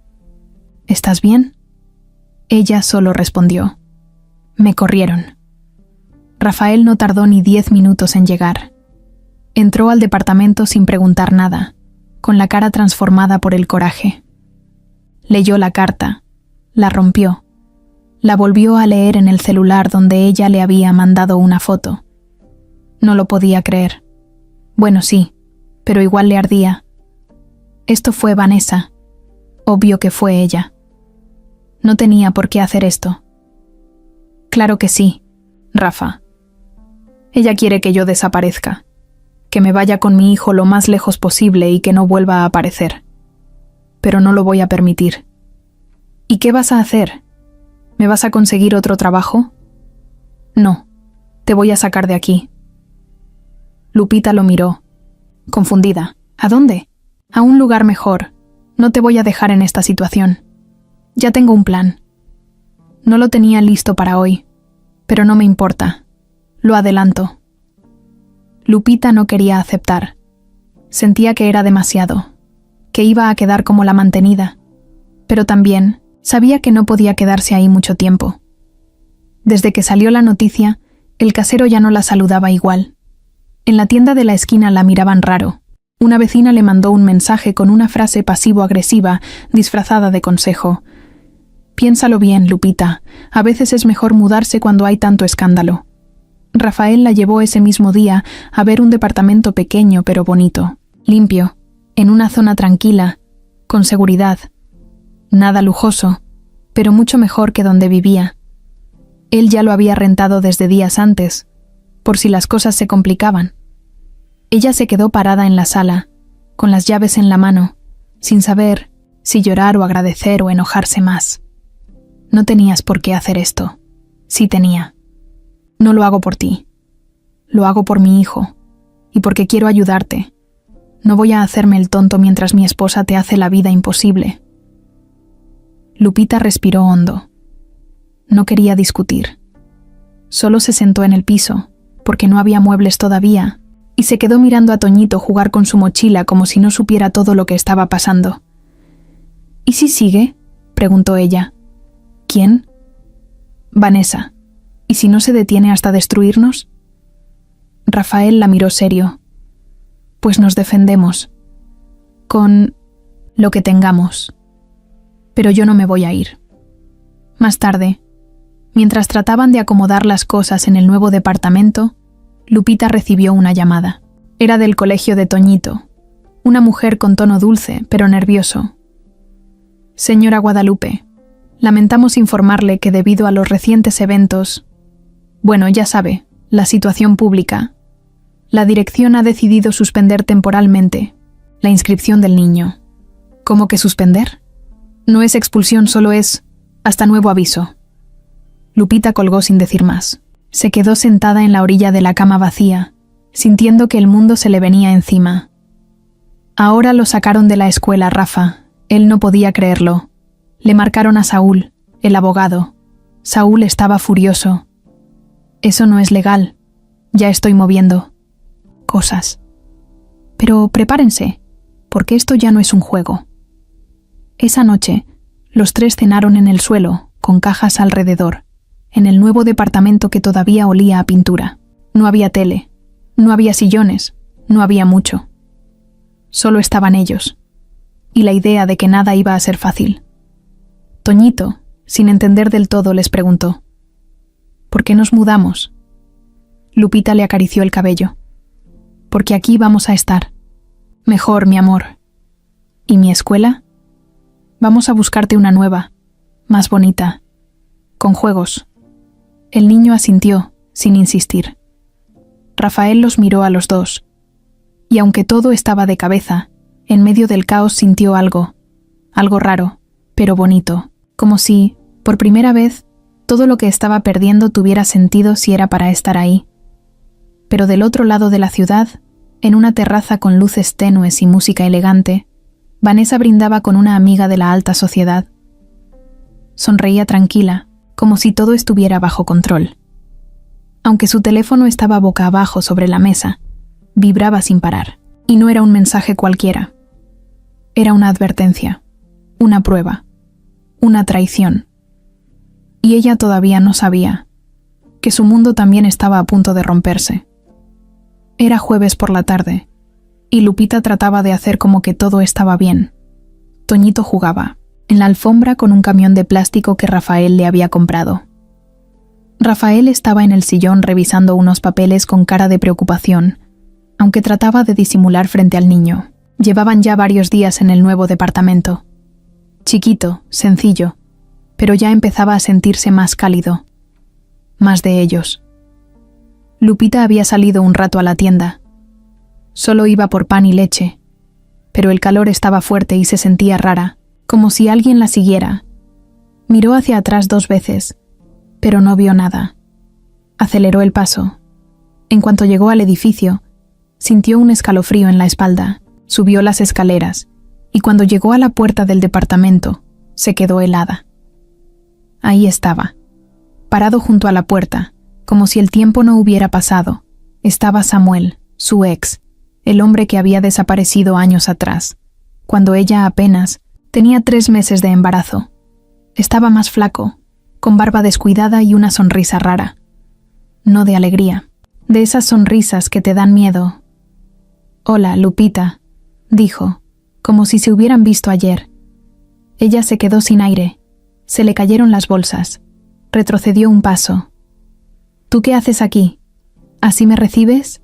«¿Estás bien?» Ella solo respondió: «Me corrieron». Rafael no tardó ni 10 minutos en llegar. Entró al departamento sin preguntar nada, con la cara transformada por el coraje. Leyó la carta, la rompió, la volvió a leer en el celular donde ella le había mandado una foto. No lo podía creer. Bueno, sí, pero igual le ardía. Esto fue Vanessa. Obvio que fue ella. No tenía por qué hacer esto. Claro que sí, Rafa. Ella quiere que yo desaparezca, que me vaya con mi hijo lo más lejos posible y que no vuelva a aparecer. Pero no lo voy a permitir. ¿Y qué vas a hacer? ¿Me vas a conseguir otro trabajo? No, te voy a sacar de aquí. Lupita lo miró, confundida. ¿A dónde? A un lugar mejor. No te voy a dejar en esta situación. Ya tengo un plan. No lo tenía listo para hoy, pero no me importa. Lo adelanto. Lupita no quería aceptar. Sentía que era demasiado, que iba a quedar como la mantenida, pero también sabía que no podía quedarse ahí mucho tiempo. Desde que salió la noticia, el casero ya no la saludaba igual. En la tienda de la esquina la miraban raro. Una vecina le mandó un mensaje con una frase pasivo-agresiva disfrazada de consejo. «Piénsalo bien, Lupita. A veces es mejor mudarse cuando hay tanto escándalo». Rafael la llevó ese mismo día a ver un departamento pequeño pero bonito, limpio, en una zona tranquila, con seguridad. Nada lujoso, pero mucho mejor que donde vivía. Él ya lo había rentado desde días antes, por si las cosas se complicaban. Ella se quedó parada en la sala, con las llaves en la mano, sin saber si llorar o agradecer o enojarse más. No tenías por qué hacer esto. Sí tenía. No lo hago por ti. Lo hago por mi hijo, y porque quiero ayudarte. No voy a hacerme el tonto mientras mi esposa te hace la vida imposible. Lupita respiró hondo. No quería discutir. Solo se sentó en el piso, porque no había muebles todavía, y se quedó mirando a Toñito jugar con su mochila como si no supiera todo lo que estaba pasando. ¿Y si sigue?, preguntó ella. ¿Quién? Vanessa. ¿Y si no se detiene hasta destruirnos? Rafael la miró serio. Pues nos defendemos. Con lo que tengamos. Pero yo no me voy a ir. Más tarde, mientras trataban de acomodar las cosas en el nuevo departamento, Lupita recibió una llamada. Era del colegio de Toñito, una mujer con tono dulce, pero nervioso. Señora Guadalupe, lamentamos informarle que debido a los recientes eventos, bueno, ya sabe, la situación pública, la dirección ha decidido suspender temporalmente la inscripción del niño. ¿Cómo que suspender? No es expulsión, solo es hasta nuevo aviso. Lupita colgó sin decir más. Se quedó sentada en la orilla de la cama vacía, sintiendo que el mundo se le venía encima. Ahora lo sacaron de la escuela, Rafa. Él no podía creerlo. Le marcaron a Saúl, el abogado. Saúl estaba furioso. Eso no es legal. Ya estoy moviendo cosas. Pero prepárense, porque esto ya no es un juego. Esa noche, los tres cenaron en el suelo, con cajas alrededor, en el nuevo departamento que todavía olía a pintura. No había tele, no había sillones, no había mucho. Solo estaban ellos, y la idea de que nada iba a ser fácil. Toñito, sin entender del todo, les preguntó: ¿por qué nos mudamos? Lupita le acarició el cabello. Porque aquí vamos a estar. Mejor, mi amor. ¿Y mi escuela? Vamos a buscarte una nueva, más bonita, con juegos. El niño asintió, sin insistir. Rafael los miró a los dos, y aunque todo estaba de cabeza, en medio del caos sintió algo raro, pero bonito, como si, por primera vez, todo lo que estaba perdiendo tuviera sentido si era para estar ahí. Pero del otro lado de la ciudad, en una terraza con luces tenues y música elegante, Vanessa brindaba con una amiga de la alta sociedad. Sonreía tranquila, como si todo estuviera bajo control. Aunque su teléfono estaba boca abajo sobre la mesa, vibraba sin parar, y no era un mensaje cualquiera. Era una advertencia, una prueba, una traición. Y ella todavía no sabía que su mundo también estaba a punto de romperse. Era jueves por la tarde, y Lupita trataba de hacer como que todo estaba bien. Toñito jugaba en la alfombra con un camión de plástico que Rafael le había comprado. Rafael estaba en el sillón revisando unos papeles con cara de preocupación, aunque trataba de disimular frente al niño. Llevaban ya varios días en el nuevo departamento. Chiquito, sencillo, pero ya empezaba a sentirse más cálido. Más de ellos. Lupita había salido un rato a la tienda. Solo iba por pan y leche, pero el calor estaba fuerte y se sentía rara, como si alguien la siguiera. Miró hacia atrás 2 veces, pero no vio nada. Aceleró el paso. En cuanto llegó al edificio, sintió un escalofrío en la espalda, subió las escaleras, y cuando llegó a la puerta del departamento, se quedó helada. Ahí estaba, parado junto a la puerta, como si el tiempo no hubiera pasado. Estaba Samuel, su ex, el hombre que había desaparecido años atrás, cuando ella apenas tenía 3 meses de embarazo. Estaba más flaco, con barba descuidada y una sonrisa rara. No de alegría, de esas sonrisas que te dan miedo. «Hola, Lupita», dijo, como si se hubieran visto ayer. Ella se quedó sin aire, se le cayeron las bolsas, retrocedió un paso. «¿Tú qué haces aquí? ¿Así me recibes?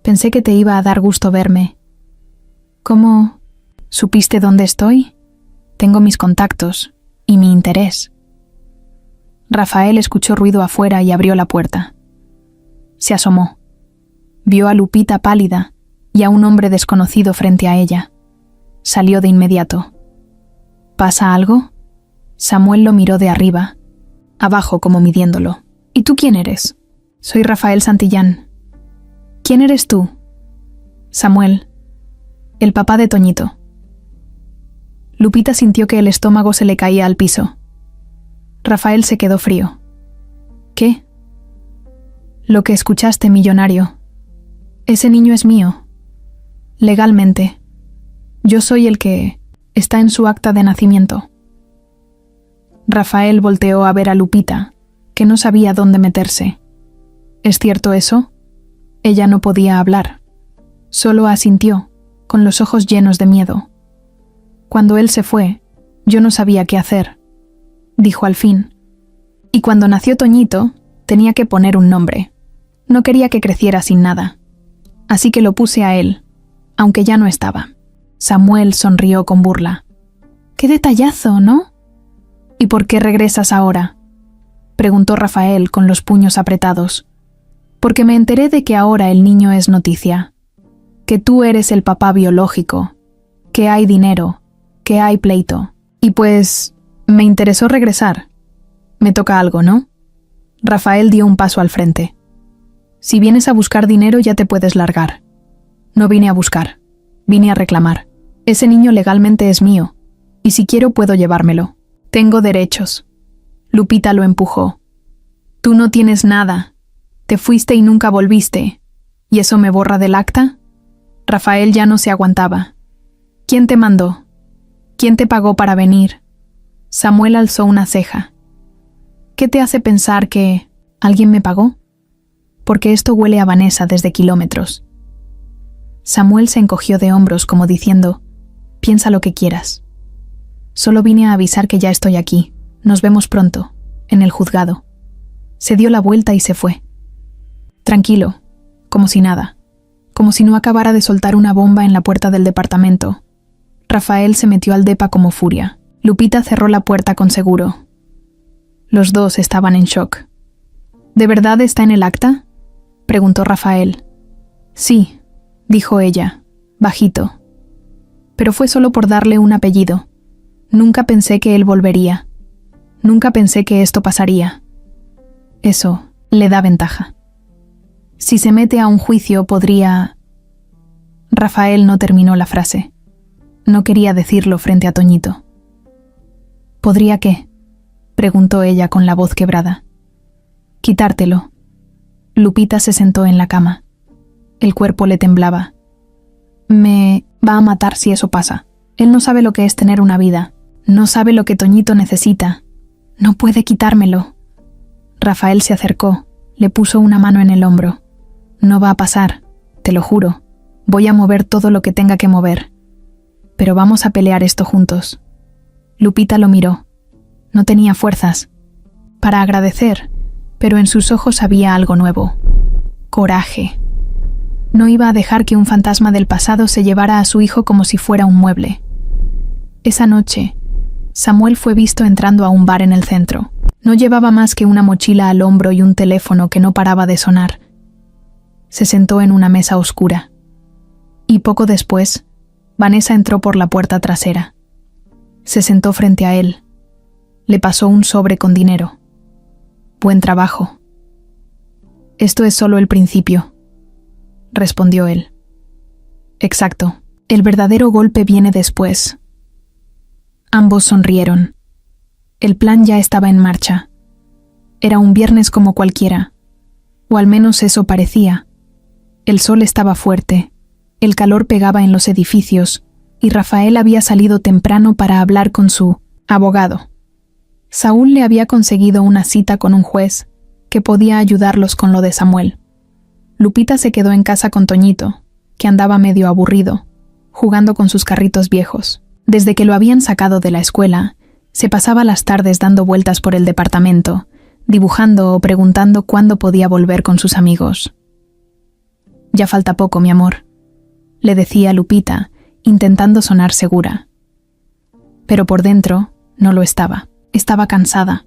Pensé que te iba a dar gusto verme». «¿Cómo? ¿Supiste dónde estoy? Tengo mis contactos y mi interés». Rafael escuchó ruido afuera y abrió la puerta. Se asomó. Vio a Lupita pálida y a un hombre desconocido frente a ella. Salió de inmediato. ¿Pasa algo? Samuel lo miró de arriba, abajo como midiéndolo. ¿Y tú quién eres? Soy Rafael Santillán. ¿Quién eres tú? Samuel, el papá de Toñito. Lupita sintió que el estómago se le caía al piso. Rafael se quedó frío. ¿Qué? Lo que escuchaste, millonario. Ese niño es mío. Legalmente. Yo soy el que está en su acta de nacimiento. Rafael volteó a ver a Lupita, que no sabía dónde meterse. ¿Es cierto eso? Ella no podía hablar. Solo asintió, con los ojos llenos de miedo. Cuando él se fue, yo no sabía qué hacer, dijo al fin. Y cuando nació Toñito, tenía que poner un nombre. No quería que creciera sin nada. Así que lo puse a él, aunque ya no estaba. Samuel sonrió con burla. ¡Qué detallazo!, ¿no? ¿Y por qué regresas ahora?, preguntó Rafael con los puños apretados. Porque me enteré de que ahora el niño es noticia. Que tú eres el papá biológico. Que hay dinero. Que hay pleito. Y pues, me interesó regresar. Me toca algo, ¿no? Rafael dio un paso al frente. Si vienes a buscar dinero ya te puedes largar. No vine a buscar. Vine a reclamar. Ese niño legalmente es mío. Y si quiero puedo llevármelo. Tengo derechos. Lupita lo empujó. Tú no tienes nada. Te fuiste y nunca volviste. ¿Y eso me borra del acta? Rafael ya no se aguantaba. ¿Quién te mandó? ¿Quién te pagó para venir? Samuel alzó una ceja. ¿Qué te hace pensar que alguien me pagó? Porque esto huele a Vanessa desde kilómetros. Samuel se encogió de hombros como diciendo, piensa lo que quieras. Solo vine a avisar que ya estoy aquí. Nos vemos pronto, en el juzgado. Se dio la vuelta y se fue. Tranquilo, como si nada, como si no acabara de soltar una bomba en la puerta del departamento. Rafael se metió al depa como furia. Lupita cerró la puerta con seguro. Los dos estaban en shock. ¿De verdad está en el acta?, preguntó Rafael. Sí, dijo ella, bajito. Pero fue solo por darle un apellido. Nunca pensé que él volvería. Nunca pensé que esto pasaría. Eso le da ventaja. Si se mete a un juicio podría... Rafael no terminó la frase. No quería decirlo frente a Toñito. ¿Podría qué?, preguntó ella con la voz quebrada. Quitártelo. Lupita se sentó en la cama. El cuerpo le temblaba. Me va a matar si eso pasa. Él no sabe lo que es tener una vida. No sabe lo que Toñito necesita. No puede quitármelo. Rafael se acercó, le puso una mano en el hombro. No va a pasar, te lo juro. Voy a mover todo lo que tenga que mover. Pero vamos a pelear esto juntos. Lupita lo miró. No tenía fuerzas para agradecer, pero en sus ojos había algo nuevo. Coraje. No iba a dejar que un fantasma del pasado se llevara a su hijo como si fuera un mueble. Esa noche, Samuel fue visto entrando a un bar en el centro. No llevaba más que una mochila al hombro y un teléfono que no paraba de sonar. Se sentó en una mesa oscura. Y poco después, Vanessa entró por la puerta trasera. Se sentó frente a él. Le pasó un sobre con dinero. Buen trabajo. Esto es solo el principio, respondió él. Exacto. El verdadero golpe viene después. Ambos sonrieron. El plan ya estaba en marcha. Era un viernes como cualquiera, o al menos eso parecía. El sol estaba fuerte, el calor pegaba en los edificios, y Rafael había salido temprano para hablar con su abogado. Saúl le había conseguido una cita con un juez que podía ayudarlos con lo de Samuel. Lupita se quedó en casa con Toñito, que andaba medio aburrido, jugando con sus carritos viejos. Desde que lo habían sacado de la escuela, se pasaba las tardes dando vueltas por el departamento, dibujando o preguntando cuándo podía volver con sus amigos. Ya falta poco, mi amor, le decía Lupita, intentando sonar segura. Pero por dentro no lo estaba. Estaba cansada.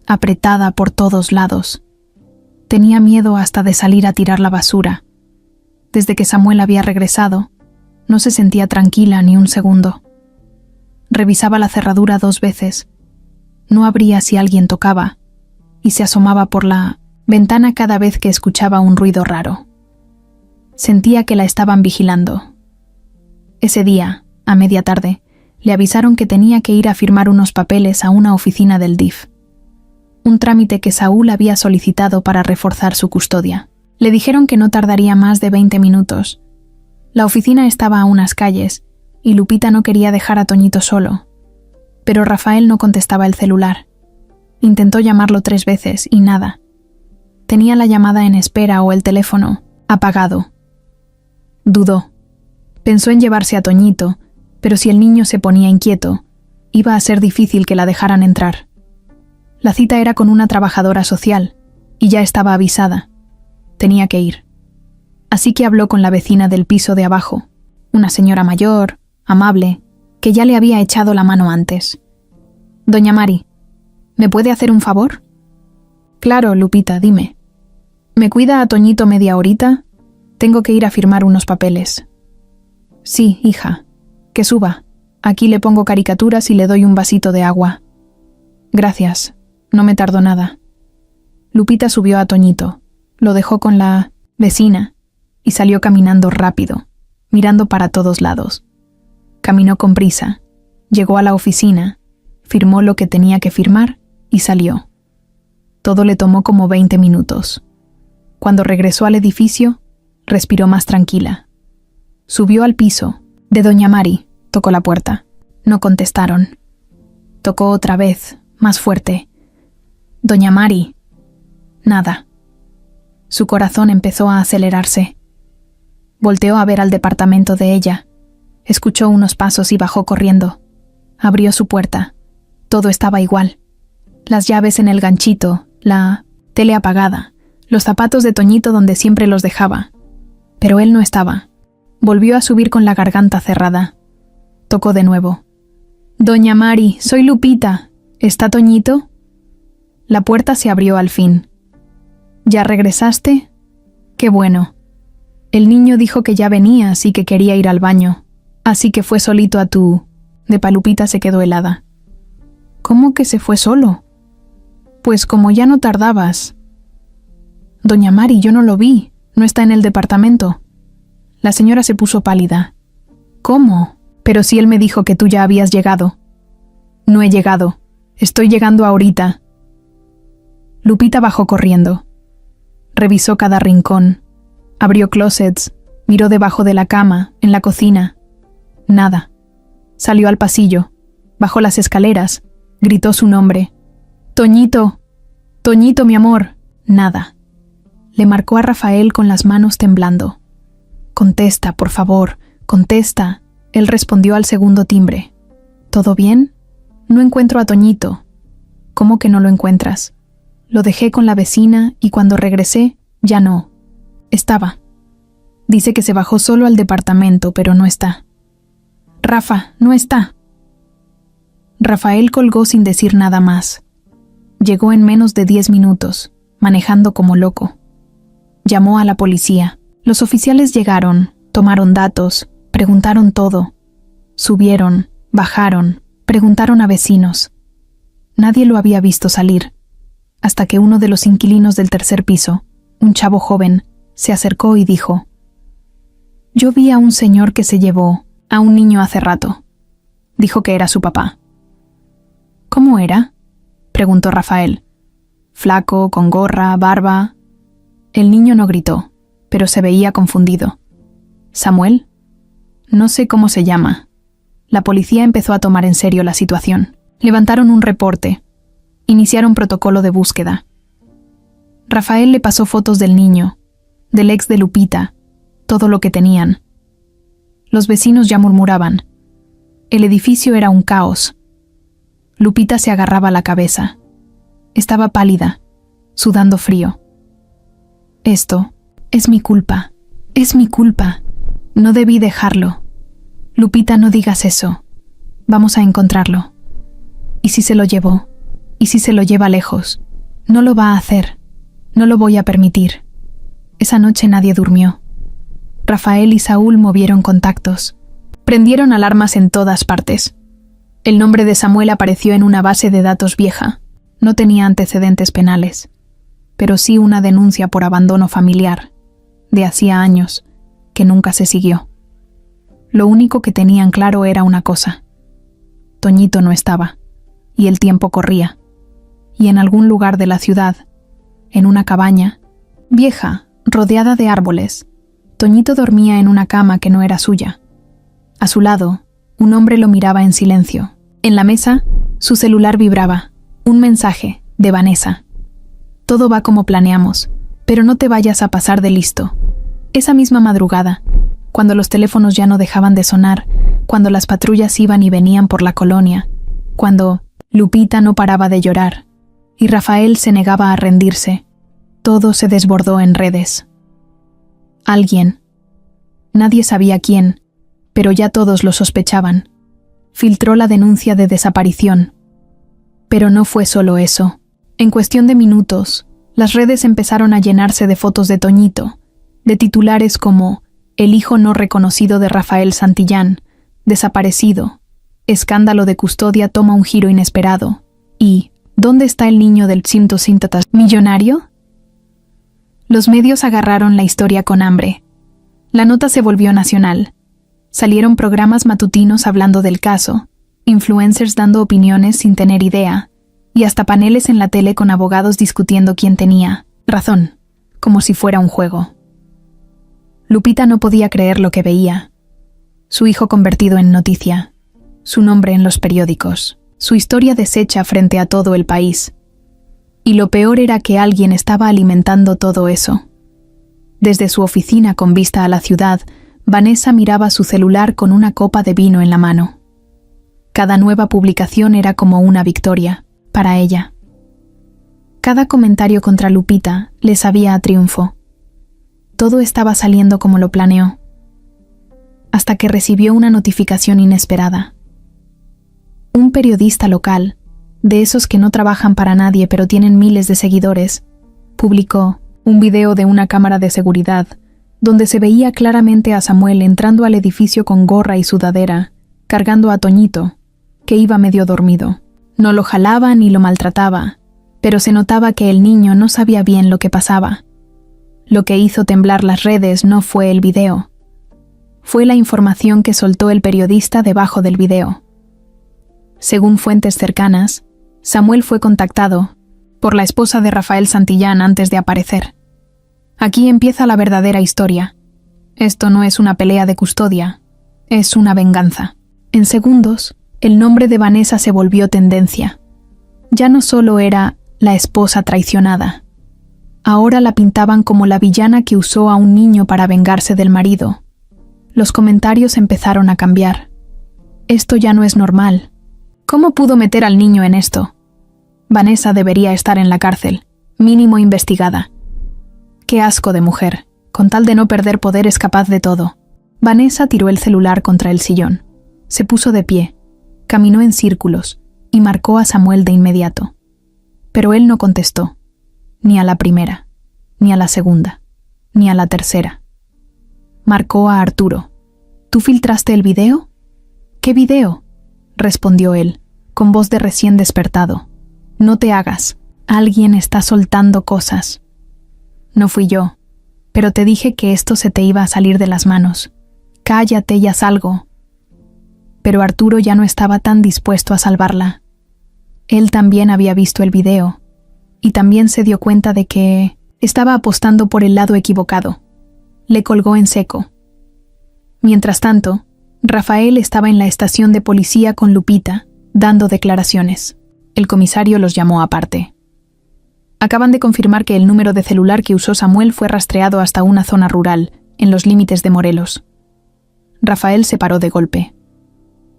apretada por todos lados. Tenía miedo hasta de salir a tirar la basura. Desde que Samuel había regresado, no se sentía tranquila ni un segundo. Revisaba la cerradura 2 veces. No abría si alguien tocaba, y se asomaba por la ventana cada vez que escuchaba un ruido raro. Sentía que la estaban vigilando. Ese día, a media tarde, le avisaron que tenía que ir a firmar unos papeles a una oficina del DIF. Un trámite que Saúl había solicitado para reforzar su custodia. Le dijeron que no tardaría más de 20 minutos. La oficina estaba a unas calles, y Lupita no quería dejar a Toñito solo. Pero Rafael no contestaba el celular. Intentó llamarlo 3 veces y nada. Tenía la llamada en espera o el teléfono apagado. Dudó. Pensó en llevarse a Toñito, pero si el niño se ponía inquieto, iba a ser difícil que la dejaran entrar. La cita era con una trabajadora social, y ya estaba avisada. Tenía que ir. Así que habló con la vecina del piso de abajo, una señora mayor, amable, que ya le había echado la mano antes. «Doña Mari, ¿me puede hacer un favor?» «Claro, Lupita, dime». «¿Me cuida a Toñito media horita? Tengo que ir a firmar unos papeles». «Sí, hija. Que suba. Aquí le pongo caricaturas y le doy un vasito de agua». «Gracias. No me tardó nada». Lupita subió a Toñito, lo dejó con la vecina y salió caminando rápido, mirando para todos lados. Caminó con prisa, llegó a la oficina, firmó lo que tenía que firmar y salió. Todo le tomó como 20 minutos. Cuando regresó al edificio, respiró más tranquila. Subió al piso de Doña Mari, tocó la puerta. No contestaron. Tocó otra vez, más fuerte. «Doña Mari». Nada. Su corazón empezó a acelerarse. Volteó a ver al departamento de ella. Escuchó unos pasos y bajó corriendo. Abrió su puerta. Todo estaba igual. Las llaves en el ganchito, la tele apagada, los zapatos de Toñito donde siempre los dejaba. Pero él no estaba. Volvió a subir con la garganta cerrada. Tocó de nuevo. «Doña Mari, soy Lupita. ¿Está Toñito?» La puerta se abrió al fin. «¿Ya regresaste? Qué bueno. El niño dijo que ya venías y que quería ir al baño. Así que fue solito a tu...» De Lupita se quedó helada. «¿Cómo que se fue solo?» «Pues como ya no tardabas». «Doña Mari, yo no lo vi. No está en el departamento». La señora se puso pálida. «¿Cómo? Pero si él me dijo que tú ya habías llegado». «No he llegado. Estoy llegando ahorita». Lupita bajó corriendo. Revisó cada rincón. Abrió closets. Miró debajo de la cama, en la cocina. Nada. Salió al pasillo. Bajó las escaleras. Gritó su nombre. «Toñito. Toñito, mi amor». Nada. Le marcó a Rafael con las manos temblando. «Contesta, por favor. Contesta». Él respondió al segundo timbre. «¿Todo bien? No encuentro a Toñito». «¿Cómo que no lo encuentras?» «Lo dejé con la vecina y cuando regresé, ya no. Estaba. Dice que se bajó solo al departamento, pero no está». «Rafa, no está». Rafael colgó sin decir nada más. Llegó en menos de 10 minutos, manejando como loco. Llamó a la policía. Los oficiales llegaron, tomaron datos, preguntaron todo. Subieron, bajaron, preguntaron a vecinos. Nadie lo había visto salir, hasta que uno de los inquilinos del 3er piso, un chavo joven, se acercó y dijo: «Yo vi a un señor que se llevó a un niño hace rato». Dijo que era su papá. «¿Cómo era?», preguntó Rafael. «Flaco, con gorra, barba». El niño no gritó, pero se veía confundido. «¿Samuel?». «No sé cómo se llama». La policía empezó a tomar en serio la situación. Levantaron un reporte. Iniciaron protocolo de búsqueda. Rafael le pasó fotos del niño, del ex de Lupita, todo lo que tenían. Los vecinos ya murmuraban. El edificio era un caos. Lupita se agarraba la cabeza. Estaba pálida, sudando frío. «Esto es mi culpa. Es mi culpa. No debí dejarlo. Lupita, no digas eso. Vamos a encontrarlo». «¿Y si se lo llevó?». ¿Y si se lo lleva lejos? No lo va a hacer. No lo voy a permitir. Esa noche nadie durmió. Rafael y Saúl movieron contactos. Prendieron alarmas en todas partes. El nombre de Samuel apareció en una base de datos vieja. No tenía antecedentes penales, pero sí una denuncia por abandono familiar, de hacía años, que nunca se siguió. Lo único que tenían claro era una cosa. Toñito no estaba, y el tiempo corría. Y en algún lugar de la ciudad, en una cabaña, vieja, rodeada de árboles, Toñito dormía en una cama que no era suya. A su lado, un hombre lo miraba en silencio. En la mesa, su celular vibraba. Un mensaje, de Vanessa. Todo va como planeamos, pero no te vayas a pasar de listo. Esa misma madrugada, cuando los teléfonos ya no dejaban de sonar, cuando las patrullas iban y venían por la colonia, cuando Lupita no paraba de llorar y Rafael se negaba a rendirse, todo se desbordó en redes. Alguien, nadie sabía quién, pero ya todos lo sospechaban, filtró la denuncia de desaparición. Pero no fue solo eso. En cuestión de minutos, las redes empezaron a llenarse de fotos de Toñito, de titulares como «El hijo no reconocido de Rafael Santillán», «Desaparecido», «Escándalo de custodia toma un giro inesperado» y «¿Dónde está el niño del Cinto Síntatas millonario?». Los medios agarraron la historia con hambre. La nota se volvió nacional. Salieron programas matutinos hablando del caso, influencers dando opiniones sin tener idea, y hasta paneles en la tele con abogados discutiendo quién tenía razón, como si fuera un juego. Lupita no podía creer lo que veía. Su hijo convertido en noticia, su nombre en los periódicos, su historia deshecha frente a todo el país. Y lo peor era que alguien estaba alimentando todo eso. Desde su oficina con vista a la ciudad, Vanessa miraba su celular con una copa de vino en la mano. Cada nueva publicación era como una victoria, para ella. Cada comentario contra Lupita le sabía a triunfo. Todo estaba saliendo como lo planeó. Hasta que recibió una notificación inesperada. Un periodista local, de esos que no trabajan para nadie pero tienen miles de seguidores, publicó un video de una cámara de seguridad donde se veía claramente a Samuel entrando al edificio con gorra y sudadera, cargando a Toñito, que iba medio dormido. No lo jalaba ni lo maltrataba, pero se notaba que el niño no sabía bien lo que pasaba. Lo que hizo temblar las redes no fue el video. Fue la información que soltó el periodista debajo del video. Según fuentes cercanas, Samuel fue contactado por la esposa de Rafael Santillán antes de aparecer. Aquí empieza la verdadera historia. Esto no es una pelea de custodia, es una venganza. En segundos, el nombre de Vanessa se volvió tendencia. Ya no solo era la esposa traicionada. Ahora la pintaban como la villana que usó a un niño para vengarse del marido. Los comentarios empezaron a cambiar. Esto ya no es normal. ¿Cómo pudo meter al niño en esto? Vanessa debería estar en la cárcel, mínimo investigada. Qué asco de mujer. Con tal de no perder poder es capaz de todo. Vanessa tiró el celular contra el sillón. Se puso de pie, caminó en círculos y marcó a Samuel de inmediato. Pero él no contestó, ni a la primera, ni a la segunda, ni a la tercera. Marcó a Arturo. ¿Tú filtraste el video? ¿Qué video?, respondió él, con voz de recién despertado. No te hagas. Alguien está soltando cosas. No fui yo, pero te dije que esto se te iba a salir de las manos. Cállate y haz algo. Pero Arturo ya no estaba tan dispuesto a salvarla. Él también había visto el video, y también se dio cuenta de que estaba apostando por el lado equivocado. Le colgó en seco. Mientras tanto, Rafael estaba en la estación de policía con Lupita, dando declaraciones. El comisario los llamó aparte. Acaban de confirmar que el número de celular que usó Samuel fue rastreado hasta una zona rural, en los límites de Morelos. Rafael se paró de golpe.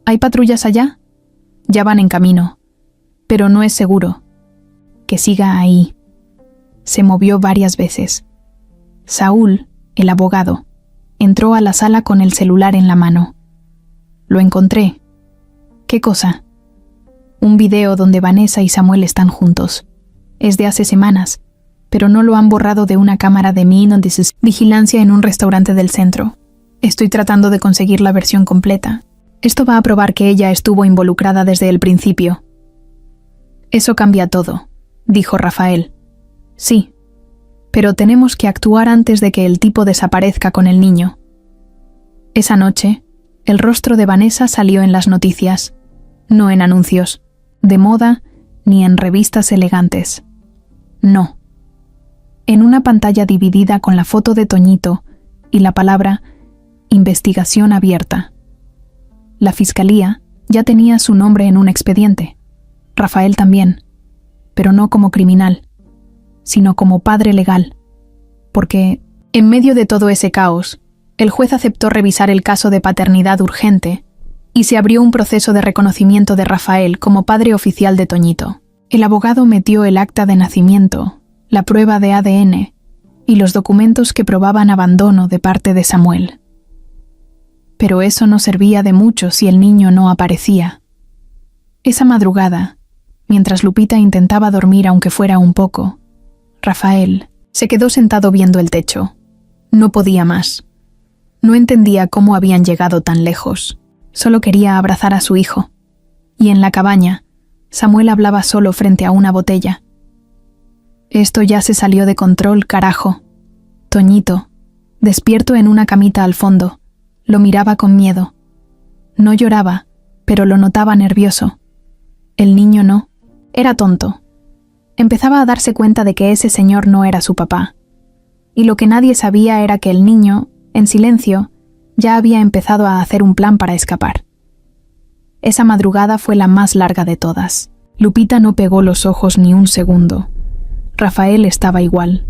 ¿Hay patrullas allá? Ya van en camino. Pero no es seguro. Que siga ahí. Se movió varias veces. Saúl, el abogado, entró a la sala con el celular en la mano. Lo encontré. ¿Qué cosa? Un video donde Vanessa y Samuel están juntos. Es de hace semanas, pero no lo han borrado de una cámara de vigilancia en un restaurante del centro. Estoy tratando de conseguir la versión completa. Esto va a probar que ella estuvo involucrada desde el principio. Eso cambia todo, dijo Rafael. Sí, pero tenemos que actuar antes de que el tipo desaparezca con el niño. Esa noche, el rostro de Vanessa salió en las noticias, no en anuncios, de moda ni en revistas elegantes. No. En una pantalla dividida con la foto de Toñito y la palabra investigación abierta. La fiscalía ya tenía su nombre en un expediente. Rafael también, pero no como criminal, sino como padre legal. Porque, en medio de todo ese caos, el juez aceptó revisar el caso de paternidad urgente y se abrió un proceso de reconocimiento de Rafael como padre oficial de Toñito. El abogado metió el acta de nacimiento, la prueba de ADN y los documentos que probaban abandono de parte de Samuel. Pero eso no servía de mucho si el niño no aparecía. Esa madrugada, mientras Lupita intentaba dormir aunque fuera un poco, Rafael se quedó sentado viendo el techo. No podía más. No entendía cómo habían llegado tan lejos. Solo quería abrazar a su hijo. Y en la cabaña, Samuel hablaba solo frente a una botella. Esto ya se salió de control, carajo. Toñito, despierto en una camita al fondo, lo miraba con miedo. No lloraba, pero lo notaba nervioso. El niño no. Era tonto. Empezaba a darse cuenta de que ese señor no era su papá. Y lo que nadie sabía era que el niño, en silencio, ya había empezado a hacer un plan para escapar. Esa madrugada fue la más larga de todas. Lupita no pegó los ojos ni un segundo. Rafael estaba igual.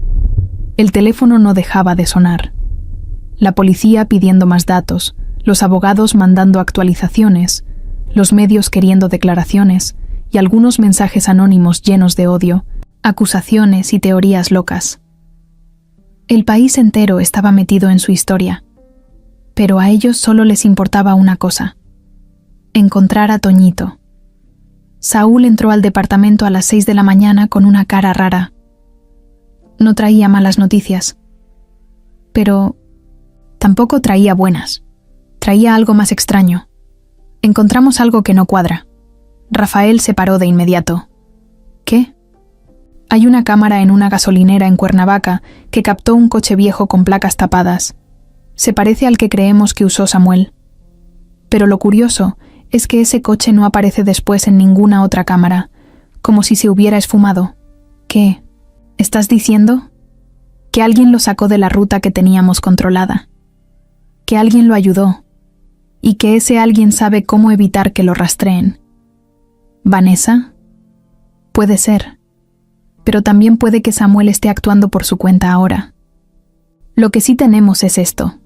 El teléfono no dejaba de sonar. La policía pidiendo más datos, los abogados mandando actualizaciones, los medios queriendo declaraciones y algunos mensajes anónimos llenos de odio, acusaciones y teorías locas. El país entero estaba metido en su historia, pero a ellos solo les importaba una cosa: encontrar a Toñito. Saúl entró al departamento a las 6 de la mañana con una cara rara. No traía malas noticias, pero tampoco traía buenas. Traía algo más extraño. Encontramos algo que no cuadra. Rafael se paró de inmediato. ¿Qué? Hay una cámara en una gasolinera en Cuernavaca que captó un coche viejo con placas tapadas. Se parece al que creemos que usó Samuel. Pero lo curioso es que ese coche no aparece después en ninguna otra cámara, como si se hubiera esfumado. ¿Qué? ¿Estás diciendo? Que alguien lo sacó de la ruta que teníamos controlada. Que alguien lo ayudó. Y que ese alguien sabe cómo evitar que lo rastreen. ¿Vanessa? Puede ser. Pero también puede que Samuel esté actuando por su cuenta ahora. Lo que sí tenemos es esto.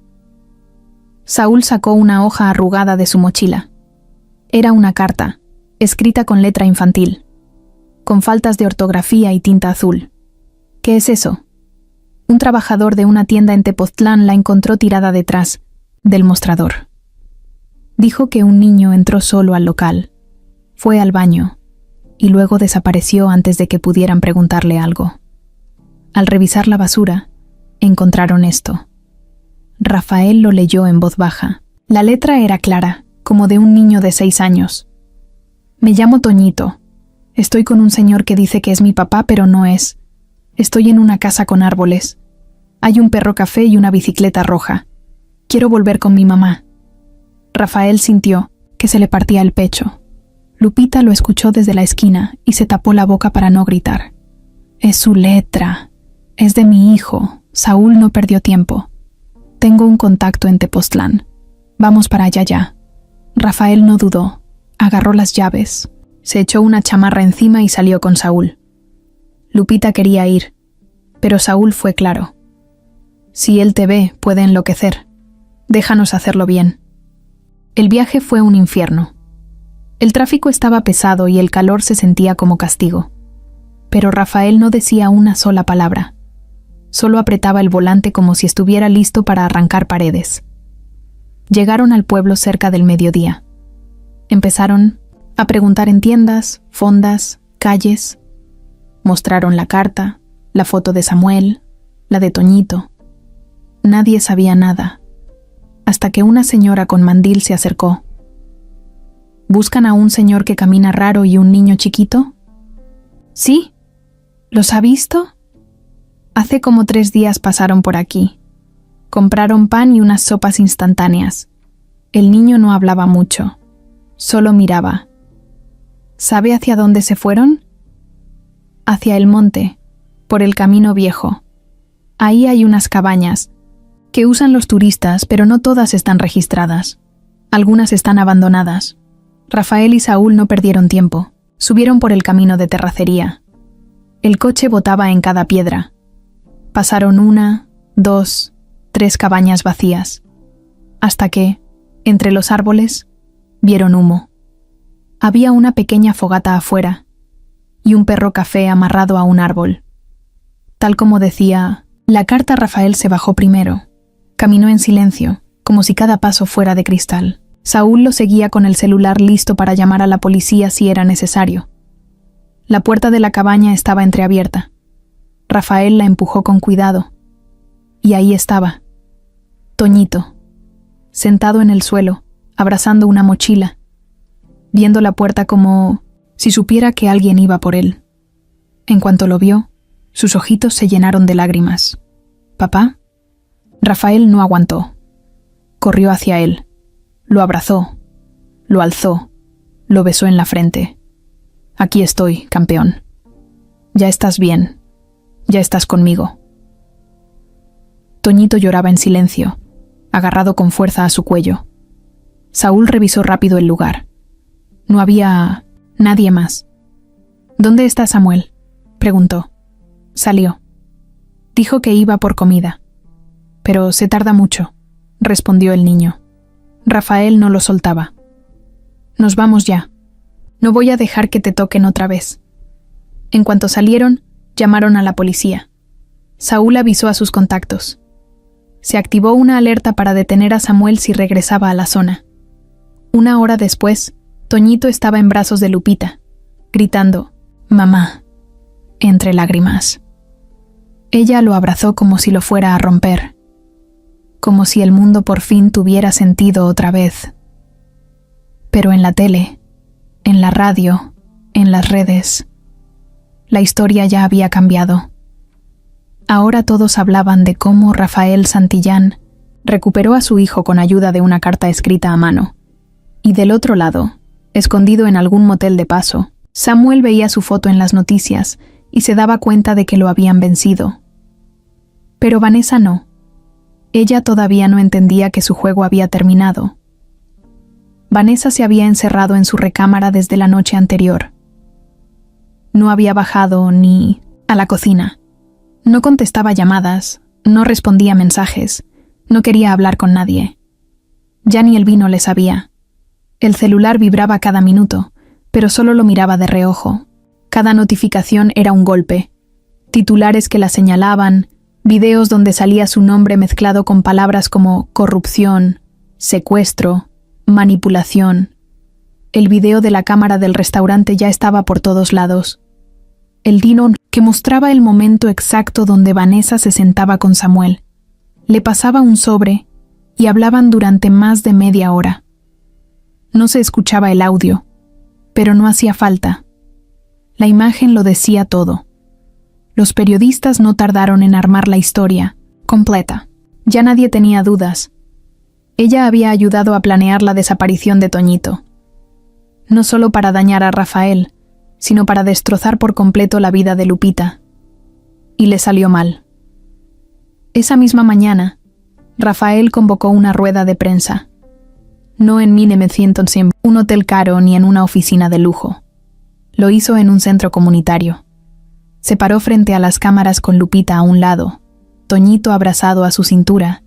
Saúl sacó una hoja arrugada de su mochila. Era una carta, escrita con letra infantil, con faltas de ortografía y tinta azul. ¿Qué es eso? Un trabajador de una tienda en Tepoztlán la encontró tirada detrás del mostrador. Dijo que un niño entró solo al local, fue al baño y luego desapareció antes de que pudieran preguntarle algo. Al revisar la basura, encontraron esto. Rafael lo leyó en voz baja. La letra era clara, como de un niño de 6 años. Me llamo Toñito. Estoy con un señor que dice que es mi papá, pero no es. Estoy en una casa con árboles. Hay un perro café y una bicicleta roja. Quiero volver con mi mamá. Rafael sintió que se le partía el pecho. Lupita lo escuchó desde la esquina y se tapó la boca para no gritar. Es su letra. Es de mi hijo. Saúl no perdió tiempo. Tengo un contacto en Tepoztlán. Vamos para allá ya. Rafael no dudó. Agarró las llaves. Se echó una chamarra encima y salió con Saúl. Lupita quería ir, pero Saúl fue claro. Si él te ve, puede enloquecer. Déjanos hacerlo bien. El viaje fue un infierno. El tráfico estaba pesado y el calor se sentía como castigo. Pero Rafael no decía una sola palabra. Solo apretaba el volante como si estuviera listo para arrancar paredes. Llegaron al pueblo cerca del mediodía. Empezaron a preguntar en tiendas, fondas, calles. Mostraron la carta, la foto de Samuel, la de Toñito. Nadie sabía nada, hasta que una señora con mandil se acercó. ¿Buscan a un señor que camina raro y un niño chiquito? Sí. ¿Los ha visto? Hace como 3 días pasaron por aquí. Compraron pan y unas sopas instantáneas. El niño no hablaba mucho, solo miraba. ¿Sabe hacia dónde se fueron? Hacia el monte, por el camino viejo. Ahí hay unas cabañas que usan los turistas, pero no todas están registradas. Algunas están abandonadas. Rafael y Saúl no perdieron tiempo. Subieron por el camino de terracería. El coche botaba en cada piedra. Pasaron 1, 2, 3 cabañas vacías, hasta que, entre los árboles, vieron humo. Había una pequeña fogata afuera y un perro café amarrado a un árbol. Tal como decía la carta, Rafael se bajó primero. Caminó en silencio, como si cada paso fuera de cristal. Saúl lo seguía con el celular listo para llamar a la policía si era necesario. La puerta de la cabaña estaba entreabierta. Rafael la empujó con cuidado. Y ahí estaba, Toñito, sentado en el suelo, abrazando una mochila, viendo la puerta como si supiera que alguien iba por él. En cuanto lo vio, sus ojitos se llenaron de lágrimas. ¿Papá? Rafael no aguantó. Corrió hacia él. Lo abrazó, lo alzó, lo besó en la frente. Aquí estoy, campeón. Ya estás bien. Ya estás conmigo. Toñito lloraba en silencio, agarrado con fuerza a su cuello. Saúl revisó rápido el lugar. No había nadie más. ¿Dónde está Samuel?, preguntó. Salió. Dijo que iba por comida. Pero se tarda mucho, respondió el niño. Rafael no lo soltaba. Nos vamos ya. No voy a dejar que te toquen otra vez. En cuanto salieron, llamaron a la policía. Saúl avisó a sus contactos. Se activó una alerta para detener a Samuel si regresaba a la zona. 1 hora después, Toñito estaba en brazos de Lupita, gritando, «Mamá», entre lágrimas. Ella lo abrazó como si lo fuera a romper, como si el mundo por fin tuviera sentido otra vez. Pero en la tele, en la radio, en las redes, la historia ya había cambiado. Ahora todos hablaban de cómo Rafael Santillán recuperó a su hijo con ayuda de una carta escrita a mano. Y del otro lado, escondido en algún motel de paso, Samuel veía su foto en las noticias y se daba cuenta de que lo habían vencido. Pero Vanessa no. Ella todavía no entendía que su juego había terminado. Vanessa se había encerrado en su recámara desde la noche anterior. No había bajado ni a la cocina. No contestaba llamadas, no respondía mensajes, no quería hablar con nadie. Ya ni el vino le sabía. El celular vibraba cada minuto, pero solo lo miraba de reojo. Cada notificación era un golpe. Titulares que la señalaban, videos donde salía su nombre mezclado con palabras como corrupción, secuestro, manipulación. El video de la cámara del restaurante ya estaba por todos lados. El dino que mostraba el momento exacto donde Vanessa se sentaba con Samuel. Le pasaba un sobre y hablaban durante más de media hora. No se escuchaba el audio, pero no hacía falta. La imagen lo decía todo. Los periodistas no tardaron en armar la historia, completa. Ya nadie tenía dudas. Ella había ayudado a planear la desaparición de Toñito. No solo para dañar a Rafael, sino para destrozar por completo la vida de Lupita. Y le salió mal. Esa misma mañana, Rafael convocó una rueda de prensa. No en 1900, un hotel caro ni en una oficina de lujo. Lo hizo en un centro comunitario. Se paró frente a las cámaras con Lupita a un lado, Toñito abrazado a su cintura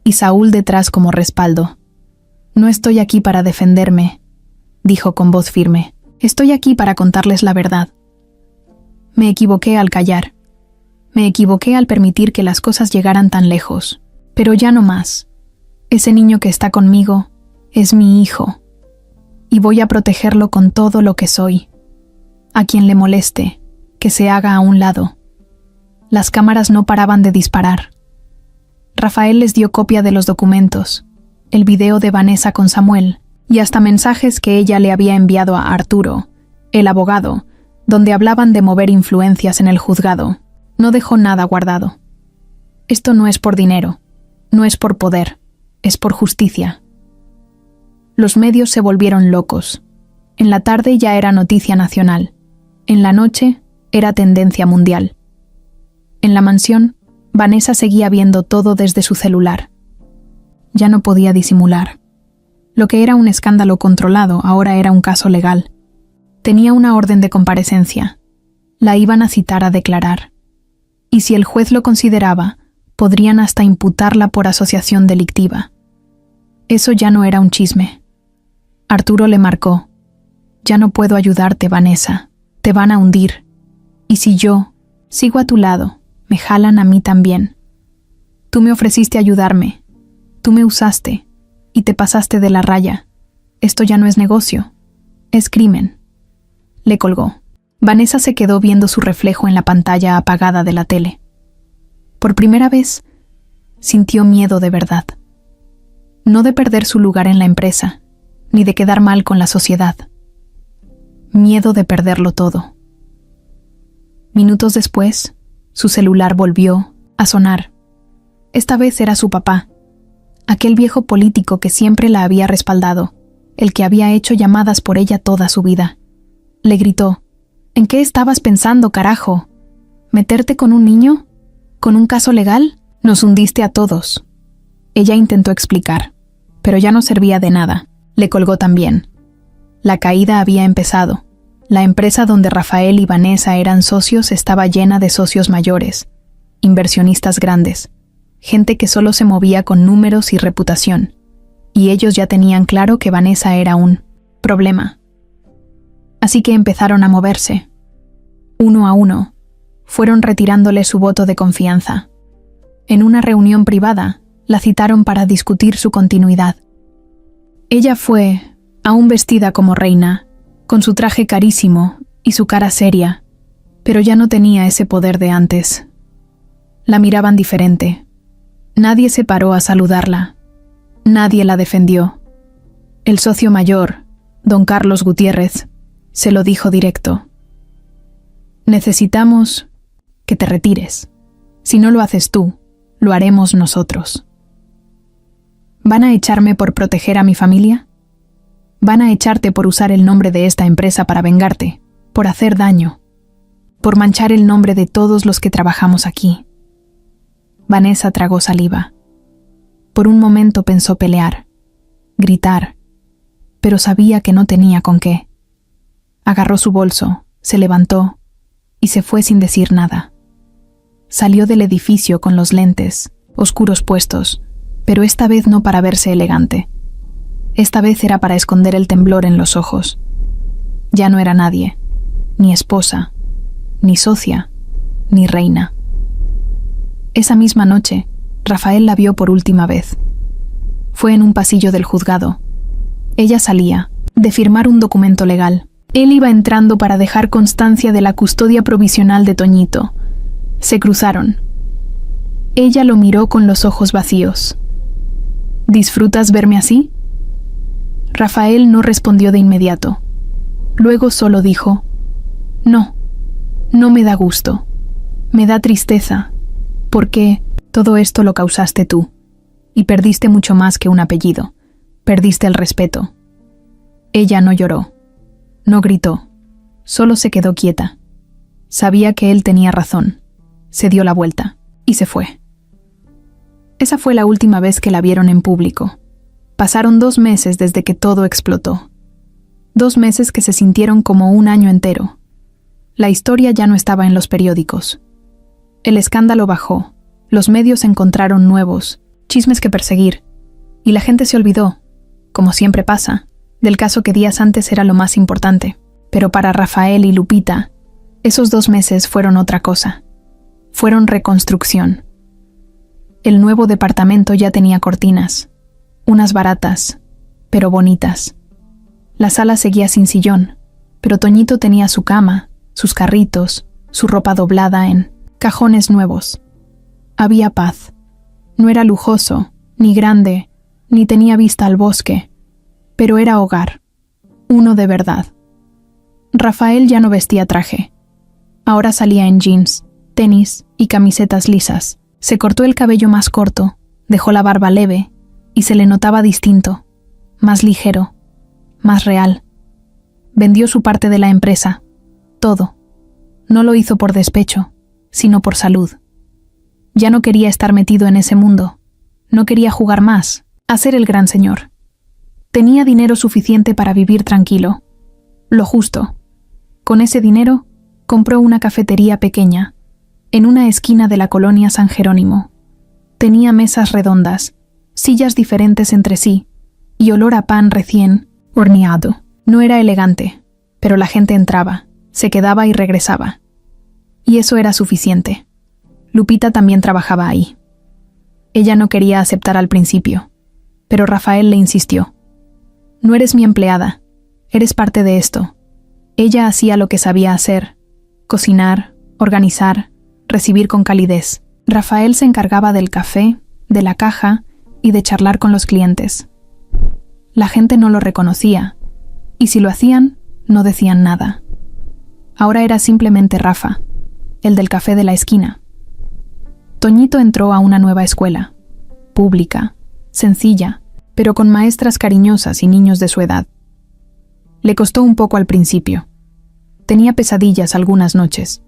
y Saúl detrás como respaldo. «No estoy aquí para defenderme», dijo con voz firme. «Estoy aquí para contarles la verdad. Me equivoqué al callar. Me equivoqué al permitir que las cosas llegaran tan lejos. Pero ya no más. Ese niño que está conmigo es mi hijo. y voy a protegerlo con todo lo que soy. A quien le moleste, que se haga a un lado. Las cámaras no paraban de disparar. Rafael les dio copia de los documentos, el video de Vanessa con Samuel y hasta mensajes que ella le había enviado a Arturo, el abogado, donde hablaban de mover influencias en el juzgado. No dejó nada guardado. Esto no es por dinero, no es por poder, es por justicia. Los medios se volvieron locos. En la tarde ya era noticia nacional. En la noche era tendencia mundial. En la mansión, Vanessa seguía viendo todo desde su celular. Ya no podía disimular. Lo que era un escándalo controlado ahora era un caso legal. Tenía una orden de comparecencia. La iban a citar a declarar. Y si el juez lo consideraba, podrían hasta imputarla por asociación delictiva. Eso ya no era un chisme. Arturo le marcó: «Ya no puedo ayudarte, Vanessa. Te van a hundir. Y si yo sigo a tu lado, me jalan a mí también. Tú me ofreciste ayudarme. Tú me usaste y te pasaste de la raya. Esto ya no es negocio. Es crimen». Le colgó. Vanessa se quedó viendo su reflejo en la pantalla apagada de la tele. Por primera vez, sintió miedo de verdad. No de perder su lugar en la empresa, ni de quedar mal con la sociedad. Miedo de perderlo todo. Minutos después, su celular volvió a sonar. Esta vez era su papá, aquel viejo político que siempre la había respaldado, el que había hecho llamadas por ella toda su vida. Le gritó: «¿En qué estabas pensando, carajo? ¿Meterte con un niño? ¿Con un caso legal? Nos hundiste a todos». Ella intentó explicar, pero ya no servía de nada. Le colgó también. La caída había empezado. La empresa donde Rafael y Vanessa eran socios estaba llena de socios mayores, inversionistas grandes, gente que solo se movía con números y reputación, y ellos ya tenían claro que Vanessa era un problema. Así que empezaron a moverse. Uno a uno, fueron retirándole su voto de confianza. En una reunión privada, la citaron para discutir su continuidad. Ella fue, aún vestida como reina, con su traje carísimo y su cara seria, pero ya no tenía ese poder de antes. La miraban diferente. Nadie se paró a saludarla. Nadie la defendió. El socio mayor, don Carlos Gutiérrez, se lo dijo directo: «Necesitamos que te retires. Si no lo haces tú, lo haremos nosotros». ¿Van a echarme por proteger a mi familia? ¿Van a echarte por usar el nombre de esta empresa para vengarte, por hacer daño, por manchar el nombre de todos los que trabajamos aquí? Vanessa tragó saliva. Por un momento pensó pelear, gritar, pero sabía que no tenía con qué. Agarró su bolso, se levantó y se fue sin decir nada. Salió del edificio con los lentes, oscuros puestos, pero esta vez no para verse elegante. Esta vez era para esconder el temblor en los ojos. Ya no era nadie, ni esposa, ni socia, ni reina. Esa misma noche, Rafael la vio por última vez. Fue en un pasillo del juzgado. Ella salía, de firmar un documento legal. Él iba entrando para dejar constancia de la custodia provisional de Toñito. Se cruzaron. Ella lo miró con los ojos vacíos. ¿Disfrutas verme así? Rafael no respondió de inmediato. Luego solo dijo: «No, no me da gusto. Me da tristeza, porque todo esto lo causaste tú, y perdiste mucho más que un apellido. Perdiste el respeto». Ella no lloró, no gritó, solo se quedó quieta. Sabía que él tenía razón. Se dio la vuelta y se fue. Esa fue la última vez que la vieron en público. Pasaron 2 meses desde que todo explotó. 2 meses que se sintieron como un año entero. La historia ya no estaba en los periódicos. El escándalo bajó, los medios encontraron nuevos, chismes que perseguir, y la gente se olvidó, como siempre pasa, del caso que días antes era lo más importante. Pero para Rafael y Lupita, esos 2 meses fueron otra cosa. Fueron reconstrucción. El nuevo departamento ya tenía cortinas, unas baratas, pero bonitas. La sala seguía sin sillón, pero Toñito tenía su cama, sus carritos, su ropa doblada en cajones nuevos. Había paz. No era lujoso, ni grande, ni tenía vista al bosque, pero era hogar, uno de verdad. Rafael ya no vestía traje. Ahora salía en jeans, tenis y camisetas lisas. Se cortó el cabello más corto, dejó la barba leve y se le notaba distinto, más ligero, más real. Vendió su parte de la empresa, todo. No lo hizo por despecho, sino por salud. Ya no quería estar metido en ese mundo. No quería jugar más, a ser el gran señor. Tenía dinero suficiente para vivir tranquilo. Lo justo. Con ese dinero, compró una cafetería pequeña, en una esquina de la colonia San Jerónimo. Tenía mesas redondas, sillas diferentes entre sí, y olor a pan recién horneado. No era elegante, pero la gente entraba, se quedaba y regresaba. Y eso era suficiente. Lupita también trabajaba ahí. Ella no quería aceptar al principio, pero Rafael le insistió. No eres mi empleada, eres parte de esto. Ella hacía lo que sabía hacer: cocinar, organizar, recibir con calidez. Rafael se encargaba del café, de la caja y de charlar con los clientes. La gente no lo reconocía, y si lo hacían, no decían nada. Ahora era simplemente Rafa, el del café de la esquina. Toñito entró a una nueva escuela, pública, sencilla, pero con maestras cariñosas y niños de su edad. Le costó un poco al principio. Tenía pesadillas algunas noches.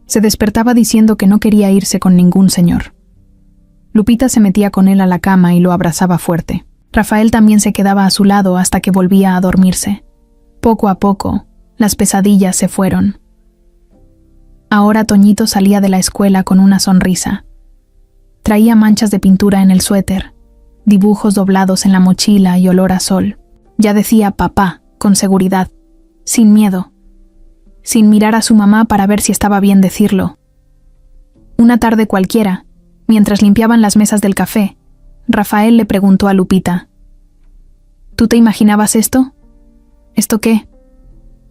Se despertaba diciendo que no quería irse con ningún señor. Lupita se metía con él a la cama y lo abrazaba fuerte. Rafael también se quedaba a su lado hasta que volvía a dormirse. Poco a poco, las pesadillas se fueron. Ahora Toñito salía de la escuela con una sonrisa. Traía manchas de pintura en el suéter, dibujos doblados en la mochila y olor a sol. Ya decía papá, con seguridad, sin miedo, sin mirar a su mamá para ver si estaba bien decirlo. Una tarde cualquiera, mientras limpiaban las mesas del café, Rafael le preguntó a Lupita: ¿Tú te imaginabas esto? ¿Esto qué?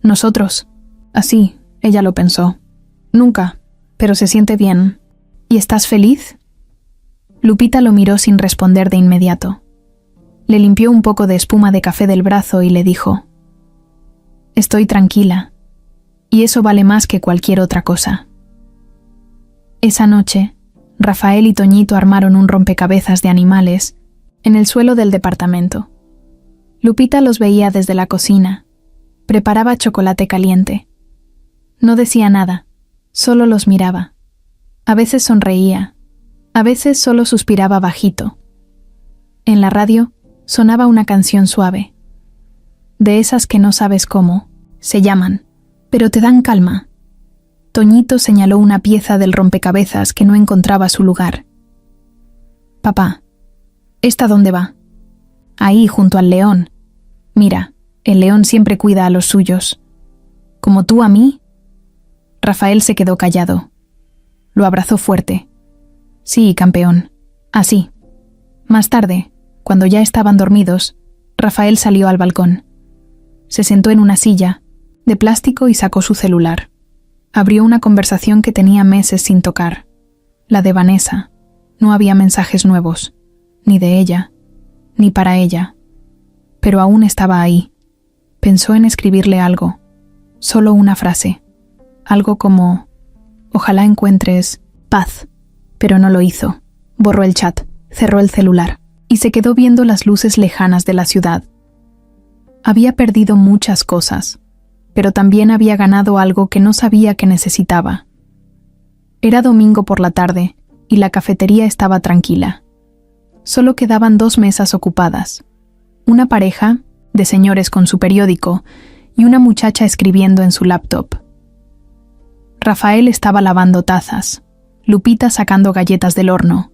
Nosotros. Así, ella lo pensó. Nunca, pero se siente bien. ¿Y estás feliz? Lupita lo miró sin responder de inmediato. Le limpió un poco de espuma de café del brazo y le dijo: Estoy tranquila, y eso vale más que cualquier otra cosa. Esa noche, Rafael y Toñito armaron un rompecabezas de animales en el suelo del departamento. Lupita los veía desde la cocina. Preparaba chocolate caliente. No decía nada, solo los miraba. A veces sonreía, a veces solo suspiraba bajito. En la radio sonaba una canción suave. De esas que no sabes cómo, se llaman, pero te dan calma. Toñito señaló una pieza del rompecabezas que no encontraba su lugar. Papá, ¿esta dónde va? Ahí, junto al león. Mira, el león siempre cuida a los suyos. ¿Como tú a mí? Rafael se quedó callado. Lo abrazó fuerte. Sí, campeón. Así. Más tarde, cuando ya estaban dormidos, Rafael salió al balcón. Se sentó en una silla, de plástico, y sacó su celular. Abrió una conversación que tenía meses sin tocar. La de Vanessa. No había mensajes nuevos, ni de ella, ni para ella. Pero aún estaba ahí. Pensó en escribirle algo. Solo una frase. Algo como: ojalá encuentres paz. Pero no lo hizo. Borró el chat, cerró el celular, y se quedó viendo las luces lejanas de la ciudad. Había perdido muchas cosas, pero también había ganado algo que no sabía que necesitaba. Era domingo por la tarde, y la cafetería estaba tranquila. Solo quedaban 2 mesas ocupadas. Una pareja, de señores con su periódico, y una muchacha escribiendo en su laptop. Rafael estaba lavando tazas, Lupita sacando galletas del horno,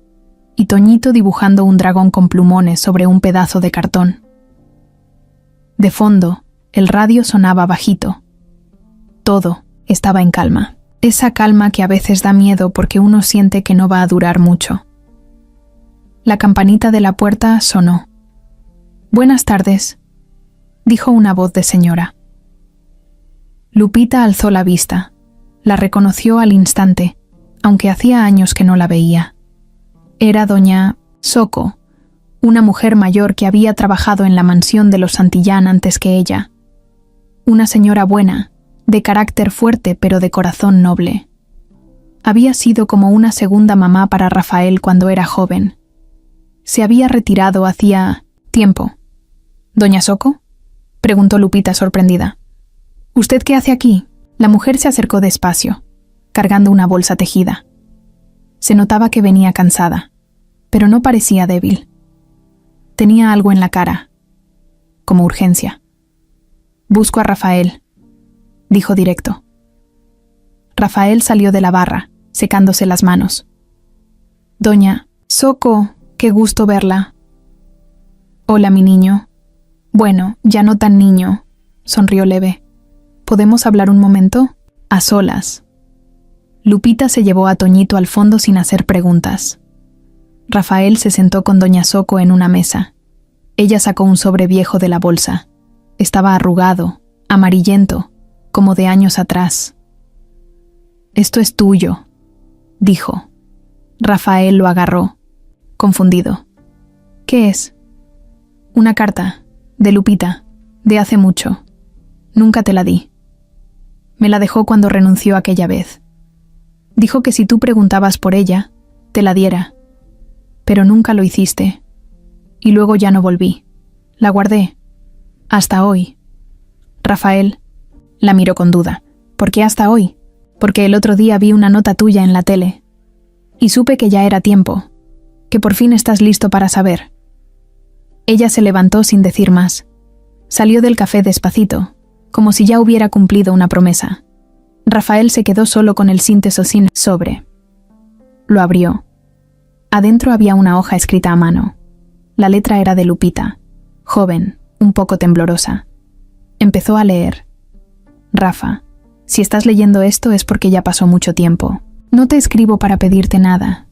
y Toñito dibujando un dragón con plumones sobre un pedazo de cartón. De fondo, el radio sonaba bajito. Todo estaba en calma. Esa calma que a veces da miedo porque uno siente que no va a durar mucho. La campanita de la puerta sonó. Buenas tardes. dijo una voz de señora. Lupita alzó la vista. La reconoció al instante, aunque hacía años que no la veía. Era doña Soco, una mujer mayor que había trabajado en la mansión de los Santillán antes que ella. Una señora buena, de carácter fuerte pero de corazón noble. Había sido como una segunda mamá para Rafael cuando era joven. Se había retirado hacía tiempo. ¿Doña Soco?, preguntó Lupita sorprendida. ¿Usted qué hace aquí? La mujer se acercó despacio, cargando una bolsa tejida. Se notaba que venía cansada, pero no parecía débil. Tenía algo en la cara, como urgencia. «Busco a Rafael», dijo directo. Rafael salió de la barra, secándose las manos. «Doña Soco, qué gusto verla». «Hola, mi niño». «Bueno, ya no tan niño», sonrió leve. «¿Podemos hablar un momento? A solas». Lupita se llevó a Toñito al fondo sin hacer preguntas. Rafael se sentó con doña Soco en una mesa. Ella sacó un sobre viejo de la bolsa. Estaba arrugado, amarillento, como de años atrás. «Esto es tuyo», dijo. Rafael lo agarró, confundido. «¿Qué es?» «Una carta, de Lupita, de hace mucho. Nunca te la di. Me la dejó cuando renunció aquella vez. Dijo que si tú preguntabas por ella, te la diera. Pero nunca lo hiciste. Y luego ya no volví. La guardé. Hasta hoy». Rafael la miró con duda. «¿Por qué hasta hoy?» «Porque el otro día vi una nota tuya en la tele. Y supe que ya era tiempo. Que por fin estás listo para saber». Ella se levantó sin decir más. Salió del café despacito, como si ya hubiera cumplido una promesa. Rafael se quedó solo con el sínteso sin sobre. Lo abrió. Adentro había una hoja escrita a mano. La letra era de Lupita, joven, un poco temblorosa. Empezó a leer. «Rafa, si estás leyendo esto es porque ya pasó mucho tiempo. No te escribo para pedirte nada,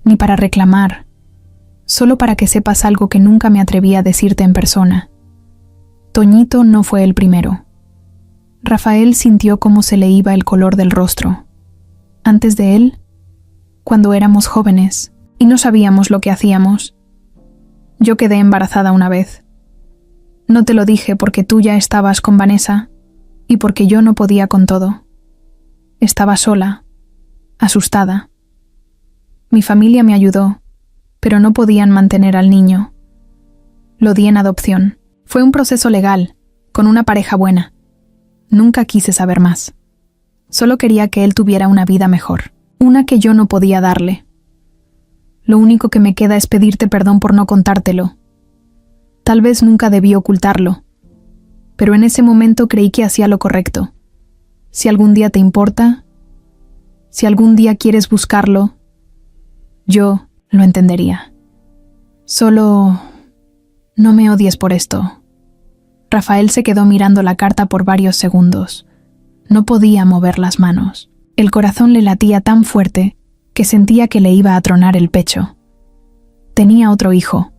ni para reclamar, solo para que sepas algo que nunca me atreví a decirte en persona. Toñito no fue el primero». Rafael sintió cómo se le iba el color del rostro. Antes de él, cuando éramos jóvenes y no sabíamos lo que hacíamos, yo quedé embarazada una vez. No te lo dije porque tú ya estabas con Vanessa y porque yo no podía con todo. Estaba sola, asustada. Mi familia me ayudó, pero no podían mantener al niño. Lo di en adopción. Fue un proceso legal, con una pareja buena. Nunca quise saber más. Solo quería que él tuviera una vida mejor, una que yo no podía darle. Lo único que me queda es pedirte perdón por no contártelo. Tal vez nunca debí ocultarlo, pero en ese momento creí que hacía lo correcto. Si algún día te importa, si algún día quieres buscarlo, yo lo entendería. Solo no me odies por esto». Rafael se quedó mirando la carta por varios segundos. No podía mover las manos. El corazón le latía tan fuerte que sentía que le iba a tronar el pecho. Tenía otro hijo,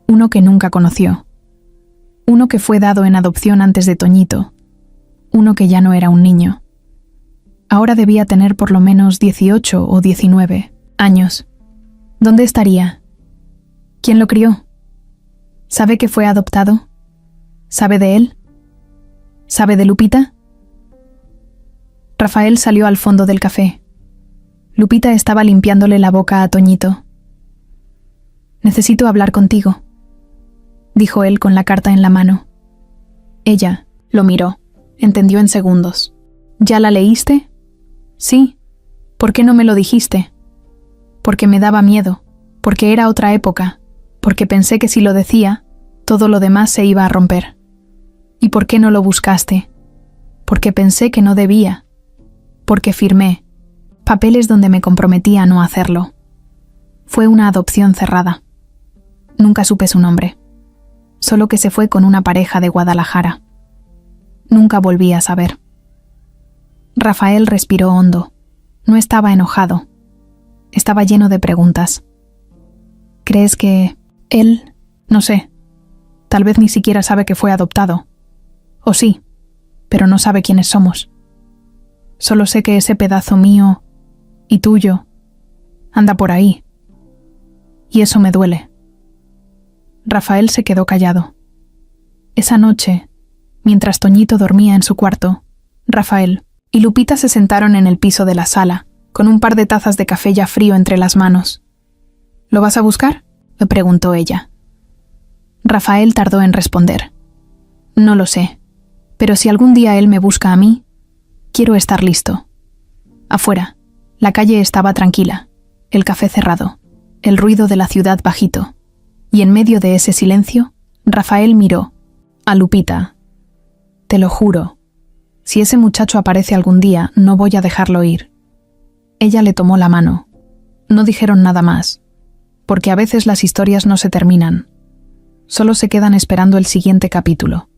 uno que nunca conoció. Uno que fue dado en adopción antes de Toñito. Uno que ya no era un niño. Ahora debía tener por lo menos 18 o 19 años. ¿Dónde estaría? ¿Quién lo crió? ¿Sabe que fue adoptado? ¿Sabe de él? ¿Sabe de Lupita? Rafael salió al fondo del café. Lupita estaba limpiándole la boca a Toñito. «Necesito hablar contigo», dijo él con la carta en la mano. Ella lo miró, entendió en segundos. «¿Ya la leíste?» «Sí». «¿Por qué no me lo dijiste?» «Porque me daba miedo, porque era otra época, porque pensé que si lo decía, todo lo demás se iba a romper». «¿Y por qué no lo buscaste?» «Porque pensé que no debía. Porque firmé papeles donde me comprometí a no hacerlo. Fue una adopción cerrada. Nunca supe su nombre. Solo que se fue con una pareja de Guadalajara. Nunca volví a saber». Rafael respiró hondo. No estaba enojado. Estaba lleno de preguntas. «¿Crees que él? No sé. Tal vez ni siquiera sabe que fue adoptado. O sí, pero no sabe quiénes somos. Solo sé que ese pedazo mío y tuyo anda por ahí. Y eso me duele. Rafael se quedó callado. Esa noche, mientras Toñito dormía en su cuarto, Rafael y Lupita se sentaron en el piso de la sala, con un par de tazas de café ya frío entre las manos. ¿Lo vas a buscar?, le preguntó ella. Rafael tardó en responder. No lo sé, pero si algún día él me busca a mí, quiero estar listo. Afuera, la calle estaba tranquila, el café cerrado, el ruido de la ciudad bajito, y en medio de ese silencio, Rafael miró a Lupita. Te lo juro, si ese muchacho aparece algún día, no voy a dejarlo ir. Ella le tomó la mano. No dijeron nada más, porque a veces las historias no se terminan, solo se quedan esperando el siguiente capítulo.